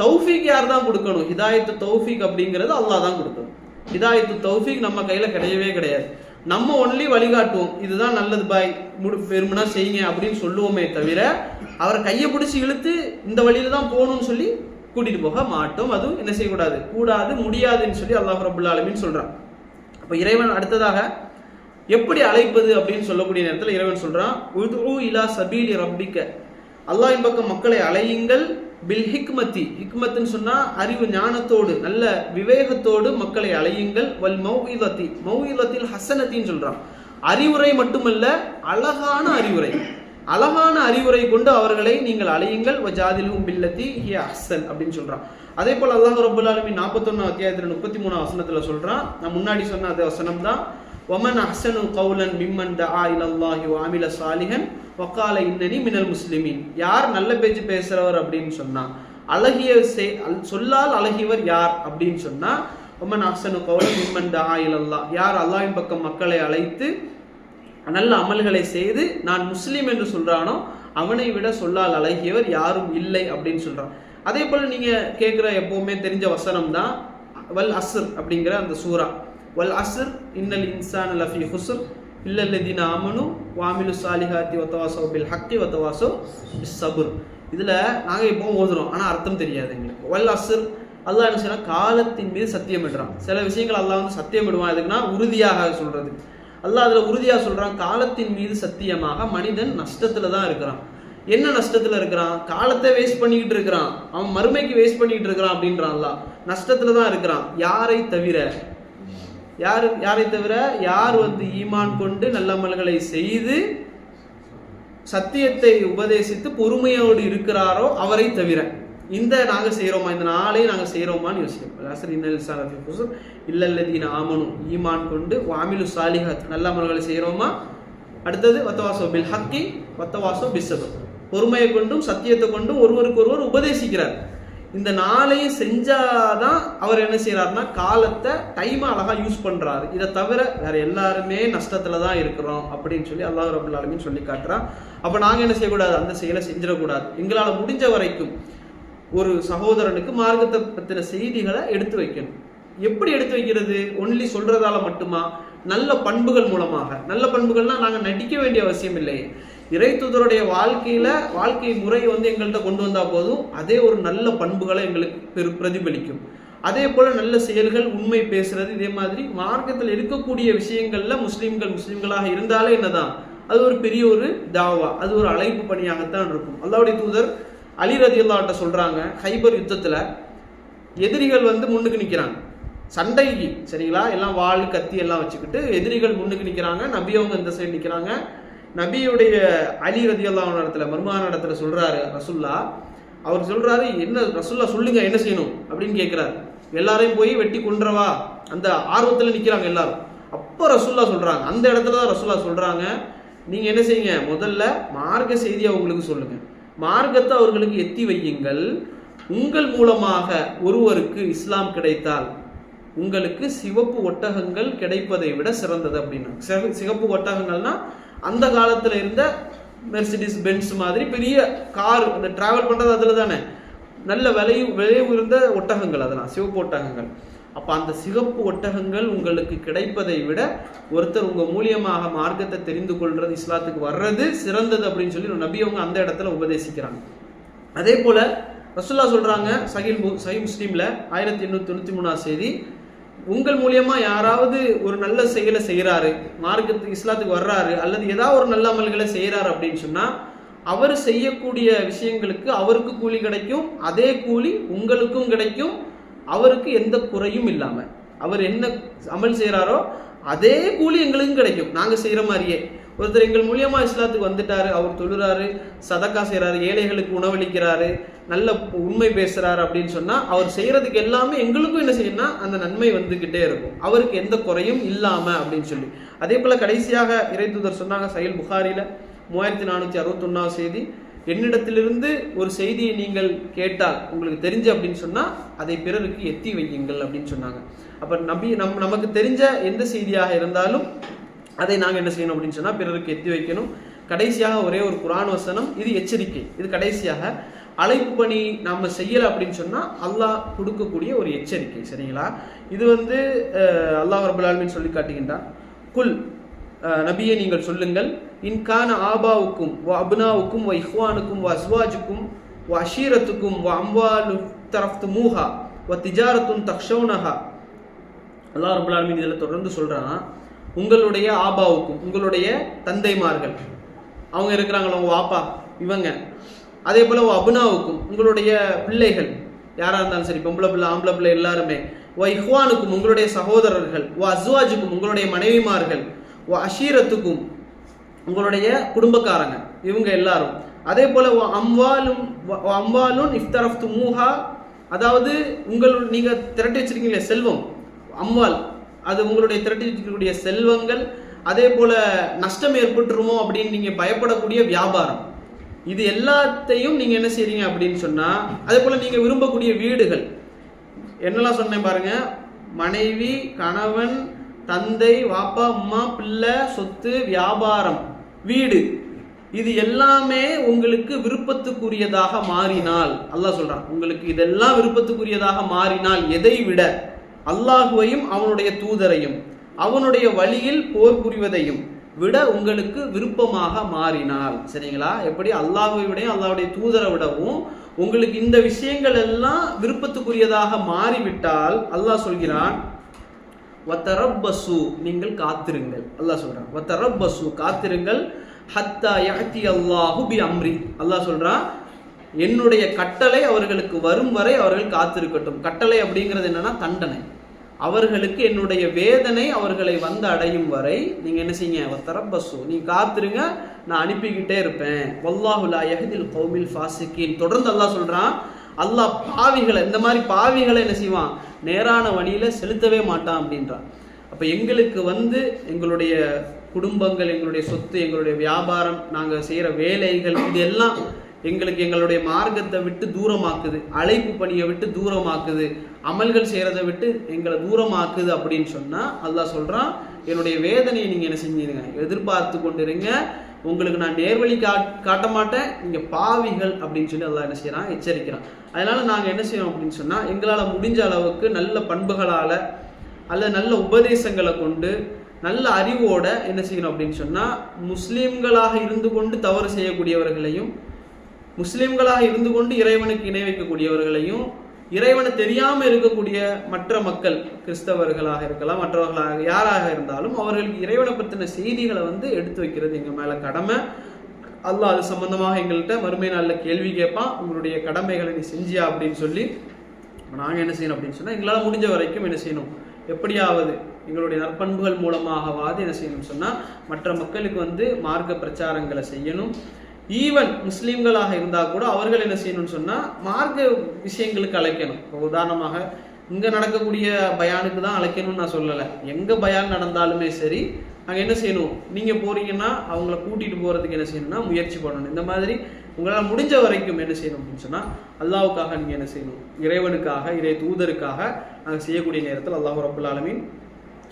தௌஃபீக் யார் தான் கொடுக்கணும்? ஹிதாயத்து தௌஃபீக் அப்படிங்கிறது அல்லாஹ் தான் கொடுக்கணும். ஹிதாயத்து தௌஃபீக் நம்ம கையில கிடையவே கிடையாது. நம்ம ஒன்லி வழிகாட்டுவோம், இதுதான் நல்லது பாய், பெருமனா செய்யுங்க அப்படின்னு சொல்லுவோமே தவிர அவரை கையை பிடிச்சி இழுத்து இந்த வழியில தான் போகணும்னு சொல்லி கூட்டிட்டு போக மாட்டோம். அதுவும் என்ன செய்யக்கூடாது, கூடாது, முடியாதுன்னு சொல்லி அல்லாஹ் ரப்புல் ஆலமீன் சொல்றான். அப்ப இறைவன் அடுத்ததாக எப்படி அழைப்பது அப்படின்னு சொல்லக்கூடிய நேரத்தில் இறைவன் சொல்றான், உதுஉ இலா சபீலி ரப்பிக்க, அல்லாஹ்வின் பக்கம் மக்களை அழையுங்கள், பில் ஹிக்மத்தி, ஹிக்மத்துன்னு சொன்னா அறிவு ஞானத்தோடு நல்ல விவேகத்தோடு மக்களை அழையுங்கள், வல் மௌஇலத்தி, மௌஇலத்தில் ஹசனத்தின்னு சொல்றான். அறிவுரை மட்டுமல்ல, அழகான அறிவுரை, அழகான அறிவுரை கொண்டு அவர்களை நீங்கள் அழையுங்கள், வஜாதிலுஹும் பில்லத்தி ஹிய அஹ்சன் அப்படின்னு சொல்றான். அதே போல அல்லாஹ் ரப்புல் ஆலமீன் 41 அத்தியாயத்துல 33 வசனத்துல சொல்றான். நான் முன்னாடி சொன்ன அதே வசனம் தான், வமன் அஹ்சனு கௌலன் மிம்மன் தஆ இலல்லாஹி வ அமில சாலிஹன் வகால இன்னனி மினல் முஸ்லிமீன். யார் நல்ல பேச்சு பேசுறவர் அப்படின்னு சொன்னா, அழகிய சொல்லால் அழகியவர் யார் அப்படின்னு சொன்னா, வமன் அஹ்சனு கௌலன் மிம்மன் தஆ இலல்லாஹ், யார் அல்லாஹ்வின் பக்கம் மக்களை அழைத்து நல்ல அமல்களை செய்து நான் முஸ்லீம் என்று சொல்றானோ அவனை விட சொல்லால் அழகியவர் யாரும் இல்லை அப்படின்னு சொல்றான். அதே போல நீங்க கேட்கிற எப்பவுமே தெரிஞ்ச வசனம் தான் வல் அஸ்ர் அப்படிங்கிற அந்த சூரா. வல் அஸ்ர் இன்னல் இன்சான லஃபி ஹுஸ்ர் இல்லல்லதீன ஆமனு வஅமிலு ஸாலிஹாத்தி வதவாஸவ் பில் ஹக்கி வதவாஸவ் பிஸ் ஸப்ர். இதுல நாங்க எப்பவும் ஓதுறோம், ஆனா அர்த்தம் தெரியாது எங்களுக்கு. வல் அஸ்ர், அல்லாஹ் என்ன செய்யறான், காலத்தின் மீது சத்தியம் இடுறான். சில விஷயங்கள் அல்லாஹ் சத்தியம் இடுவான், எதுக்குன்னா உறுதியாக சொல்றது. அல்லாஹ் அதுல உறுதியா சொல்றான், காலத்தின் மீது சத்தியமாக மனிதன் நஷ்டத்துல தான் இருக்கிறான். என்ன நஷ்டத்துல இருக்கிறான்? காலத்தை வேஸ்ட் பண்ணிக்கிட்டு இருக்கிறான், அவன் மறுமைக்கு வேஸ்ட் பண்ணிக்கிட்டு இருக்கிறான் அப்படின்றான். அல்லாஹ் நஷ்டத்துல தான் இருக்கிறான். யாரை தவிர, யாரை தவிர, யார் ஈமான் கொண்டு நல்லமல்களை செய்து சத்தியத்தை உபதேசித்து பொறுமையோடு இருக்கிறாரோ அவரை தவிர. இந்த நாங்க செய்யறோமா, இந்த நாளை நாங்க செய்யறோமான்னு யோசிக்கிறோம். இல்லல்லதீன ஆமனு, ஈமான் கொண்டு வஅமிலு ஸாலிஹாத், நல்ல அமல்களை செய்யறோமா. அடுத்தது வத்தவாஸோ பில் ஹக்கி வத்தவாஸோ பிஸ் ஸப்ர், பொறுமையை கொண்டும் சத்தியத்தை கொண்டும் ஒருவருக்கு ஒருவர் உபதேசிக்கிறார். இந்த நாளையும் செஞ்சாதான் அவர் என்ன செய்யறாருன்னா காலத்தை டைமை அழகா யூஸ் பண்றாரு. இதை தவிர வேற எல்லாருமே நஷ்டத்துல தான் இருக்கிறோம் அப்படின்னு சொல்லி அல்லாஹ் ரப்புல் ஆலமீன் சொல்லி காட்டுறான். அப்ப நாங்க என்ன செய்யக்கூடாது, அந்த செயலை செஞ்சிடக்கூடாது. எங்களால முடிஞ்ச வரைக்கும் ஒரு சகோதரனுக்கு மார்க்கத்தை பத்தின செய்திகளை எடுத்து வைக்கணும். எப்படி எடுத்து வைக்கிறது? ஒன்லி சொல்றதால மட்டுமா? நல்ல பண்புகள் மூலமாக. நல்ல பண்புகள்னா நாங்கள் நடிக்க வேண்டிய அவசியம் இல்லை. இறை தூதருடைய வாழ்க்கை முறை எங்கள்கிட்ட கொண்டு வந்தால் போதும், அதே ஒரு நல்ல பண்புகளை எங்களுக்கு பிரதிபலிக்கும். அதே போல நல்ல செயல்கள், உண்மை பேசுறது, இதே மாதிரி மார்க்கத்தில் இருக்கக்கூடிய விஷயங்கள்ல முஸ்லிம்களாக இருந்தாலே என்னதான் அது ஒரு பெரிய ஒரு தாவா, அது ஒரு அழைப்பு பணியாகத்தான் இருக்கும். அல்லாஹ்வுடைய தூதர் அலி ரலியல்லாஹு அன்ஹு சொல்றாங்க, ஹைபர் யுத்தத்துல எதிரிகள் முன்னுக்கு நிற்கிறாங்க சண்டைக்கு, சரிங்களா, எல்லாம் வாள் கத்தி எல்லாம் வச்சுக்கிட்டு எதிரிகள் முன்னுக்கு நிற்கிறாங்க. நபி அவங்க இந்த சைடு நிற்கிறாங்க. நபியுடைய அலி ரலியல்லாஹு அன்ஹு இடத்துல மர்மான இடத்துல சொல்றாரு ரசூல்லா, அவர் சொல்றாரு, என்ன ரசூல்லா சொல்லுங்க என்ன செய்யணும் அப்படின்னு கேட்கிறாரு. எல்லாரையும் போய் வெட்டி கொன்றவா, அந்த ஆர்வத்தில் நிற்கிறாங்க எல்லாரும். அப்போ ரசூல்லா சொல்றாங்க, அந்த இடத்துல தான் ரசூல்லா சொல்றாங்க, நீங்க என்ன செய்யுங்க, முதல்ல மார்க்க செய்தியை அவங்களுக்கு சொல்லுங்க, மார்க்கத்தை அவர்களுக்கு எத்தி வையுங்கள். உங்கள் மூலமாக ஒருவருக்கு இஸ்லாம் கிடைத்தால் உங்களுக்கு சிவப்பு ஒட்டகங்கள் கிடைப்பதை விட சிறந்தது அப்படின்னா. சிவப்பு ஒட்டகங்கள்னா அந்த காலத்துல இருந்த மெர்சிடிஸ் பென்ஸ் மாதிரி பெரிய கார், அந்த டிராவல் பண்றது அதுல தானே, நல்ல விலை உயர்ந்த ஒட்டகங்கள், அதெல்லாம் சிவப்பு ஒட்டகங்கள். அப்ப அந்த சிவப்பு ஒட்டகங்கள் உங்களுக்கு கிடைப்பதை விட ஒருத்தர் உங்க மூலியமாக மார்க்கத்தை தெரிந்து கொள்றது, இஸ்லாத்துக்கு வர்றது சிறந்தது அப்படின்னு சொல்லி நபி அவங்க அந்த இடத்துல உபதேசிக்கிறாங்க. அதே போல ரசூல்லா சொல்றாங்க சஹீஹ் முஸ்லிம்ல 1893 செய்தி, உங்கள் மூலியமா யாராவது ஒரு நல்ல செயலை செய்யறாரு, மார்க்கத்துக்கு இஸ்லாத்துக்கு வர்றாரு, அல்லது ஏதாவது ஒரு நல்ல அமல்களை செய்யறாரு அப்படின்னு சொன்னா அவர் செய்யக்கூடிய விஷயங்களுக்கு அவருக்கு கூலி கிடைக்கும், அதே கூலி உங்களுக்கும் கிடைக்கும், அவருக்கு எந்த குறையும் இல்லாம. அவர் என்ன அமல் செய்யறாரோ அதே கூலி எங்களுக்கும் கிடைக்கும், நாங்க செய்யற மாதிரியே. ஒருத்தர் எங்கள் மூலியமா இஸ்லாத்துக்கு வந்துட்டாரு, அவர் தொழுறாரு, சதக்கா செய்யறாரு, ஏழைகளுக்கு உணவளிக்கிறாரு, நல்ல உண்மை பேசுறாரு அப்படின்னு சொன்னா அவர் செய்யறதுக்கு எல்லாமே எங்களுக்கும் என்ன செய்யணும்னா அந்த நன்மை வந்துகிட்டே இருக்கும், அவருக்கு எந்த குறையும் இல்லாம அப்படின்னு சொல்லி. அதே போல கடைசியாக இறை தூதர் சொன்னாங்க சஹீஹ் புகாரில 3461 செய்தி, என்னிடத்திலிருந்து ஒரு செய்தியை நீங்கள் கேட்டால் உங்களுக்கு தெரிஞ்ச அப்படின்னு சொன்னா அதை பிறருக்கு எத்தி வையுங்கள் அப்படின்னு சொன்னாங்க. அப்ப நமக்கு தெரிஞ்ச எந்த செய்தியாக இருந்தாலும் அதை நாங்கள் என்ன செய்யணும் அப்படின்னு சொன்னா பிறருக்கு எத்தி வைக்கணும். கடைசியாக ஒரே ஒரு குர்ஆன் வசனம், இது எச்சரிக்கை, இது கடைசியாக அழைப்பு பணி நாம செய்யல அப்படின்னு சொன்னா அல்லாஹ் கொடுக்கக்கூடிய ஒரு எச்சரிக்கை, சரிங்களா. இது அல்லாஹ் ரப்பல் ஆலமீன் சொல்லி காட்டுகின்றான், குல் நபியே நீங்கள் சொல்லுங்கள், இன்கான ஆபாவுக்கும் வ அப்னாவுக்கும் வ இஹ்வானுக்கும் வ அஸ்வாஜுக்கும் வ அஷீரத்துக்கும் வ அம்வாலு தரஃப்துமூஹா வ திஜாரத்துன் தக்ஷௌனஹா. அல்லாஹ் ரப்பல் ஆலமீன் இதில் தொடர்ந்து சொல்றான், உங்களுடைய ஆபாவுக்கும், உங்களுடைய தந்தைமார்கள், அவங்க இருக்கிறாங்களா உங்க வாப்பா இவங்க, அதே போல அபுனாவுக்கும், உங்களுடைய பிள்ளைகள் யாரா இருந்தாலும் சரி, பொம்பளை பிள்ளை ஆம்பளை பிள்ளை எல்லாருமே, வ இஹ்வானுக்கும், உங்களுடைய சகோதரர்கள், வ அஸ்வாஜுக்கும், உங்களுடைய மனைவிமார்கள், வ அஷீரத்துக்கும், உங்களுடைய குடும்பக்காரங்க இவங்க எல்லாரும், அதே போல அம்வாலும் இஃப்தரஃப்துமூஹா, அதாவது நீங்க திரட்டி வச்சிருக்கீங்களே செல்வம், அம்வால் அது உங்களுடைய திரட்டி வச்சிருக்கக்கூடிய செல்வங்கள், அதே போல நஷ்டம் ஏற்பட்டுருமோ அப்படின்னு நீங்க பயப்படக்கூடிய வியாபாரம், இது எல்லாத்தையும் நீங்க என்ன செய்றீங்க அப்படின்னு சொன்னா, அதே போல நீங்க விரும்பக்கூடிய வீடுகள் என்னெல்லாம் சொன்னேன் பாருங்க, மனைவி, கணவன், தந்தை, வாப்பா, அம்மா, பிள்ளை, சொத்து, வியாபாரம், வீடு, இது எல்லாமே உங்களுக்கு விருப்பத்துக்குரியதாக மாறினால், அல்லாஹ் சொல்றான், உங்களுக்கு இதெல்லாம் விருப்பத்துக்குரியதாக மாறினால், எதை விட அல்லாஹுவையும் அவனுடைய தூதரையும் அவனுடைய வழியில் போர் புரிவதையும் விட உங்களுக்கு விருப்பமாக மாறினால், சரிங்களா. எப்படி அல்லாஹ்வை விடையும் அல்லாஹ்வுடைய தூதரை விடவும் உங்களுக்கு இந்த விஷயங்கள் எல்லாம் விருப்பத்துக்குரியதாக மாறிவிட்டால் அல்லாஹ் சொல்கிறான், வத்தரப்பசு, நீங்கள் காத்திருங்கள். அல்லாஹ் சொல்றான், வத்தரப்பசு, காத்திருங்கள், ஹத்தா யஅதி அல்லாஹு பி அம்ரி, அல்லாஹ் சொல்றான், என்னுடைய கட்டளை அவர்களுக்கு வரும் வரை அவர்கள் காத்திருக்கட்டும். கட்டளை அப்படிங்கிறது என்னன்னா தண்டனை, அவர்களுக்கு என்னுடைய வேதனை அவர்களை அடையும் வரை நீங்க என்ன செய்யுங்க, வத்தரப்பசு, நீங்க காத்திருங்க, நான் அனுப்பிக்கிட்டே இருப்பேன். வல்லாஹு லா யஹ்தில் கௌமில் ஃபாசிகீன். தொடர்ந்து அல்லாஹ் சொல்றான், அல்லாஹ் பாவிகளை, இந்த மாதிரி பாவிகளை என்ன செய்வான், நேரான வழியில செலுத்தவே மாட்டான் அப்படின்றான். அப்ப எங்களுக்கு எங்களுடைய குடும்பங்கள், எங்களுடைய சொத்து, எங்களுடைய வியாபாரம், நாங்க செய்யற வேலைகள், இது எல்லாம் எங்களுக்கு எங்களுடைய மார்க்கத்தை விட்டு தூரமாக்குது, அழைப்பு பணியை விட்டு தூரமாக்குது, அமல்கள் செய்யறதை விட்டு எங்களை தூரமாக்குது அப்படின்னு சொன்னா அல்லாஹ் சொல்றான், என்னுடைய வேதனையை நீங்க என்ன செஞ்சிருங்க, எதிர்பார்த்து கொண்டிருங்க, உங்களுக்கு நான் நேர்வழி காட்ட மாட்டேன், நீங்க பாவிகள் அப்படின்னு சொல்லி அல்லாஹ் என்ன செய்யறான், எச்சரிக்கிறான். அதனால நாங்க என்ன செய்யறோம் அப்படின்னு சொன்னா, எங்களால முடிஞ்ச அளவுக்கு நல்ல பண்புகளால அல்லது நல்ல உபதேசங்களை கொண்டு நல்ல அறிவோட என்ன செய்யணும் அப்படின்னு சொன்னால், முஸ்லீம்களாக இருந்து கொண்டு தவறு செய்யக்கூடியவர்களையும், முஸ்லீம்களாக இருந்து கொண்டு இறைவனுக்கு இணை வைக்கக்கூடியவர்களையும், இறைவனை தெரியாமல் இருக்கக்கூடிய மற்ற மக்கள், கிறிஸ்தவர்களாக இருக்கலாம், மற்றவர்களாக யாராக இருந்தாலும் அவர்களுக்கு இறைவனை பற்றின செய்திகளை எடுத்து வைக்கிறது எங்கள் மேலே கடமை. அல்லாஹ் அது சம்பந்தமாக எங்கள்கிட்ட மறுமை நாளில் கேள்வி கேட்பான், உங்களுடைய கடமைகளை நீ செஞ்சியா அப்படின்னு சொல்லி. நாங்கள் என்ன செய்யணும் அப்படின்னு சொன்னால், எங்களால் முடிஞ்ச வரைக்கும் என்ன செய்யணும், எப்படியாவது எங்களுடைய நற்பண்புகள் மூலமாகவாது என்ன செய்யணும்னு சொன்னால் மற்ற மக்களுக்கு மார்க்க பிரச்சாரங்களை செய்யணும். ஈவன் முஸ்லீம்களாக இருந்தால் கூட அவர்கள் என்ன செய்யணும்னு சொன்னால் மார்க்க விஷயங்களுக்கு அழைக்கணும். இப்போ உதாரணமாக இங்கே நடக்கக்கூடிய பயானுக்கு தான் அழைக்கணும்னு நான் சொல்லலை, எங்கே பயான் நடந்தாலுமே சரி அங்கே என்ன செய்யணும், நீங்கள் போகிறீங்கன்னா அவங்கள கூட்டிகிட்டு போகிறதுக்கு என்ன செய்யணும்னா முயற்சி பண்ணணும். இந்த மாதிரி உங்களால் முடிஞ்ச வரைக்கும் என்ன செய்யணும் அப்படின்னு சொன்னால், அல்லாஹ்வுக்காக நீங்கள் என்ன செய்யணும், இறைவனுக்காக, இறை தூதருக்காக நாங்கள் செய்யக்கூடிய நேரத்தில் அல்லாஹ் ரப்புல் ஆலமீன்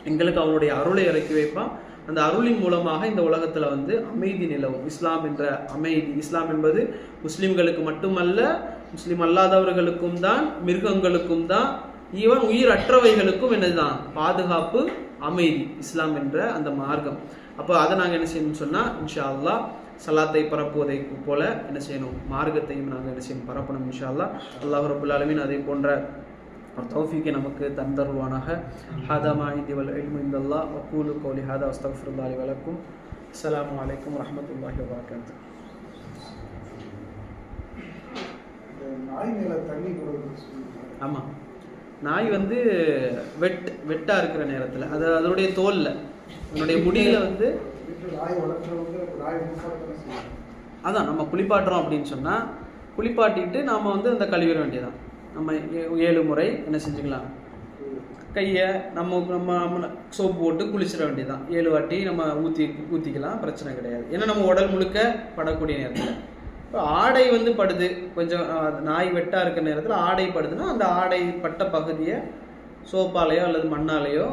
எங்களுக்கு அவனுடைய அருளை இறக்கி வைப்பான். அந்த அருளின் மூலமாக இந்த உலகத்தில் அமைதி நிலவும். இஸ்லாம் என்ற அமைதி, இஸ்லாம் என்பது முஸ்லீம்களுக்கு மட்டுமல்ல, முஸ்லீம் அல்லாதவர்களுக்கும் தான், மிருகங்களுக்கும் தான், ஈவன் உயிரற்றவைகளுக்கும் என்னதுதான் பாதுகாப்பு, அமைதி, இஸ்லாம் என்ற அந்த மார்க்கம். அப்போ அதை நாங்கள் என்ன செய்யணும்னு சொன்னால், இன்ஷா அல்லாஹ் சலாத்தை பரப்புவதை போல என்ன செய்யணும், மார்க்கத்தையும் நாங்கள் என்ன செய்யணும், பரப்பணும் இன்ஷா அல்லாஹ். அல்லாஹ் ரப்புல் ஆலமீன் அதே போன்ற ஒரு தௌஃபீக்கை நமக்கு தந்தருவானாக. ஹாதா மா இன்தி வல் இல்மு இந்தல்லாஹ் வ கூலு கௌலி ஹாதா அஸ்தக்ஃபிருல்லாஹி லி வ லக்கும். அஸ்ஸலாமு அலைக்கும் வரஹ்மத்துல்லாஹி வ பரகாத்துஹு. நாய் மேல தண்ணி போடுறது. ஆமாம், நாய் வெட்டாக இருக்கிற நேரத்தில் அது அதனுடைய தோலில், அதனுடைய முடியில் நாய் வளர்க்குறவங்க நாய் அதான் நம்ம குளிப்பாட்டுறோம் அப்படின்னு சொன்னால், குளிப்பாட்டிட்டு நாம் அந்த கழுவிட வேண்டியதான். நம்ம 7 முறை என்ன செஞ்சுக்கலாம், கையை நம்ம நம்ம சோப்பு போட்டு குளிச்சிட வேண்டியதான். 7 வாட்டி நம்ம ஊற்றிக்கலாம், பிரச்சனை கிடையாது. ஏன்னா நம்ம உடல் முழுக்க படக்கூடிய நேரத்தில். இப்போ ஆடை படுது, கொஞ்சம் நாய் வெட்டாக இருக்கிற நேரத்தில் ஆடை படுதுன்னா அந்த ஆடை பட்ட பகுதியை சோப்பாலேயோ அல்லது மண்ணாலேயோ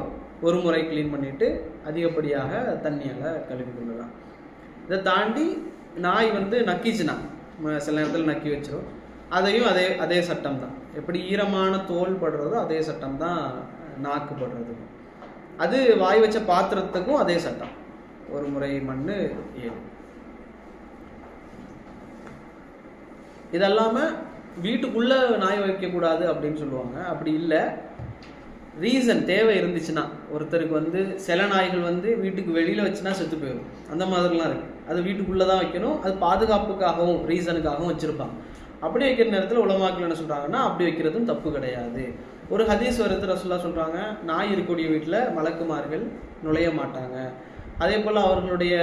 ஒரு முறை க்ளீன் பண்ணிவிட்டு அதிகப்படியாக தண்ணியால் கழுவி கொள்ளலாம். இதை தாண்டி நாய் நக்கிச்சுன்னா சில நேரத்தில் நக்கி வச்சிடும், அதையும் அதே சட்டம் தான். எப்படி ஈரமான தோல் படுறதோ அதே சட்டம் தான் நாக்கு படுறதுக்கும். அது வாய் வச்ச பாத்திரத்துக்கும் அதே சட்டம், ஒரு முறை மண் 7. இதெல்லாமல் வீட்டுக்குள்ளே நாய் வைக்கக்கூடாது அப்படின்னு சொல்லுவாங்க. அப்படி இல்லை, ரீசன் தேவை இருந்துச்சுன்னா, ஒருத்தருக்கு சில நாய்கள் வீட்டுக்கு வெளியில் வச்சுன்னா செத்து போயிடும், அந்த மாதிரிலாம் இருக்குது. அது வீட்டுக்குள்ளே தான் வைக்கணும், அது பாதுகாப்புக்காகவும் ரீசனுக்காகவும் வச்சுருப்பாங்க. அப்படி வைக்கிற நேரத்தில் உலமாக்கள் என்ன சொல்கிறாங்கன்னா, அப்படி வைக்கிறதும் தப்பு கிடையாது. ஒரு ஹதீஸ் வருது, ரசூலுல்லாஹ் சொல்கிறாங்க, நாய் இருக்கக்கூடிய வீட்டில் மலக்குமார்கள் நுழைய மாட்டாங்க. அதே போல் அவர்களுடைய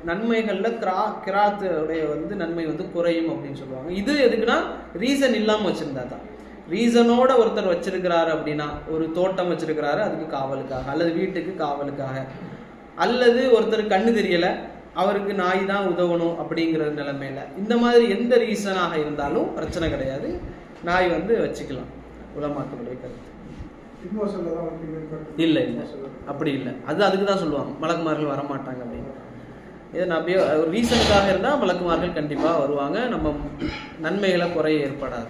நன்மைகளில் கிராத்துடைய நன்மை குறையும் அப்படின்னு சொல்லுவாங்க. இது எதுக்குன்னா ரீசன் இல்லாமல் வச்சுருந்தா தான். ரீசனோட ஒருத்தர் வச்சிருக்கிறாரு அப்படின்னா, ஒரு தோட்டம் வச்சிருக்கிறாரு அதுக்கு காவலுக்காக, அல்லது வீட்டுக்கு காவலுக்காக, அல்லது ஒருத்தர் கண்ணு தெரியலை அவருக்கு நாய் தான் உதவணும் அப்படிங்கிற நிலைமையில, இந்த மாதிரி எந்த ரீசனாக இருந்தாலும் பிரச்சனை கிடையாது, நாய் வச்சுக்கலாம். உலமாக்களுடைய கருத்து இல்லை இல்லை, அப்படி இல்லை. அதுக்கு தான் சொல்லுவாங்க மலக்குமார்கள் வரமாட்டாங்க அப்படின்னு. இதை நம்பியோ ஒரு ரீசனுக்காக இருந்தால் மலக்குமார்கள் கண்டிப்பாக வருவாங்க, நம்ம நன்மைகளை குறைய ஏற்படாது.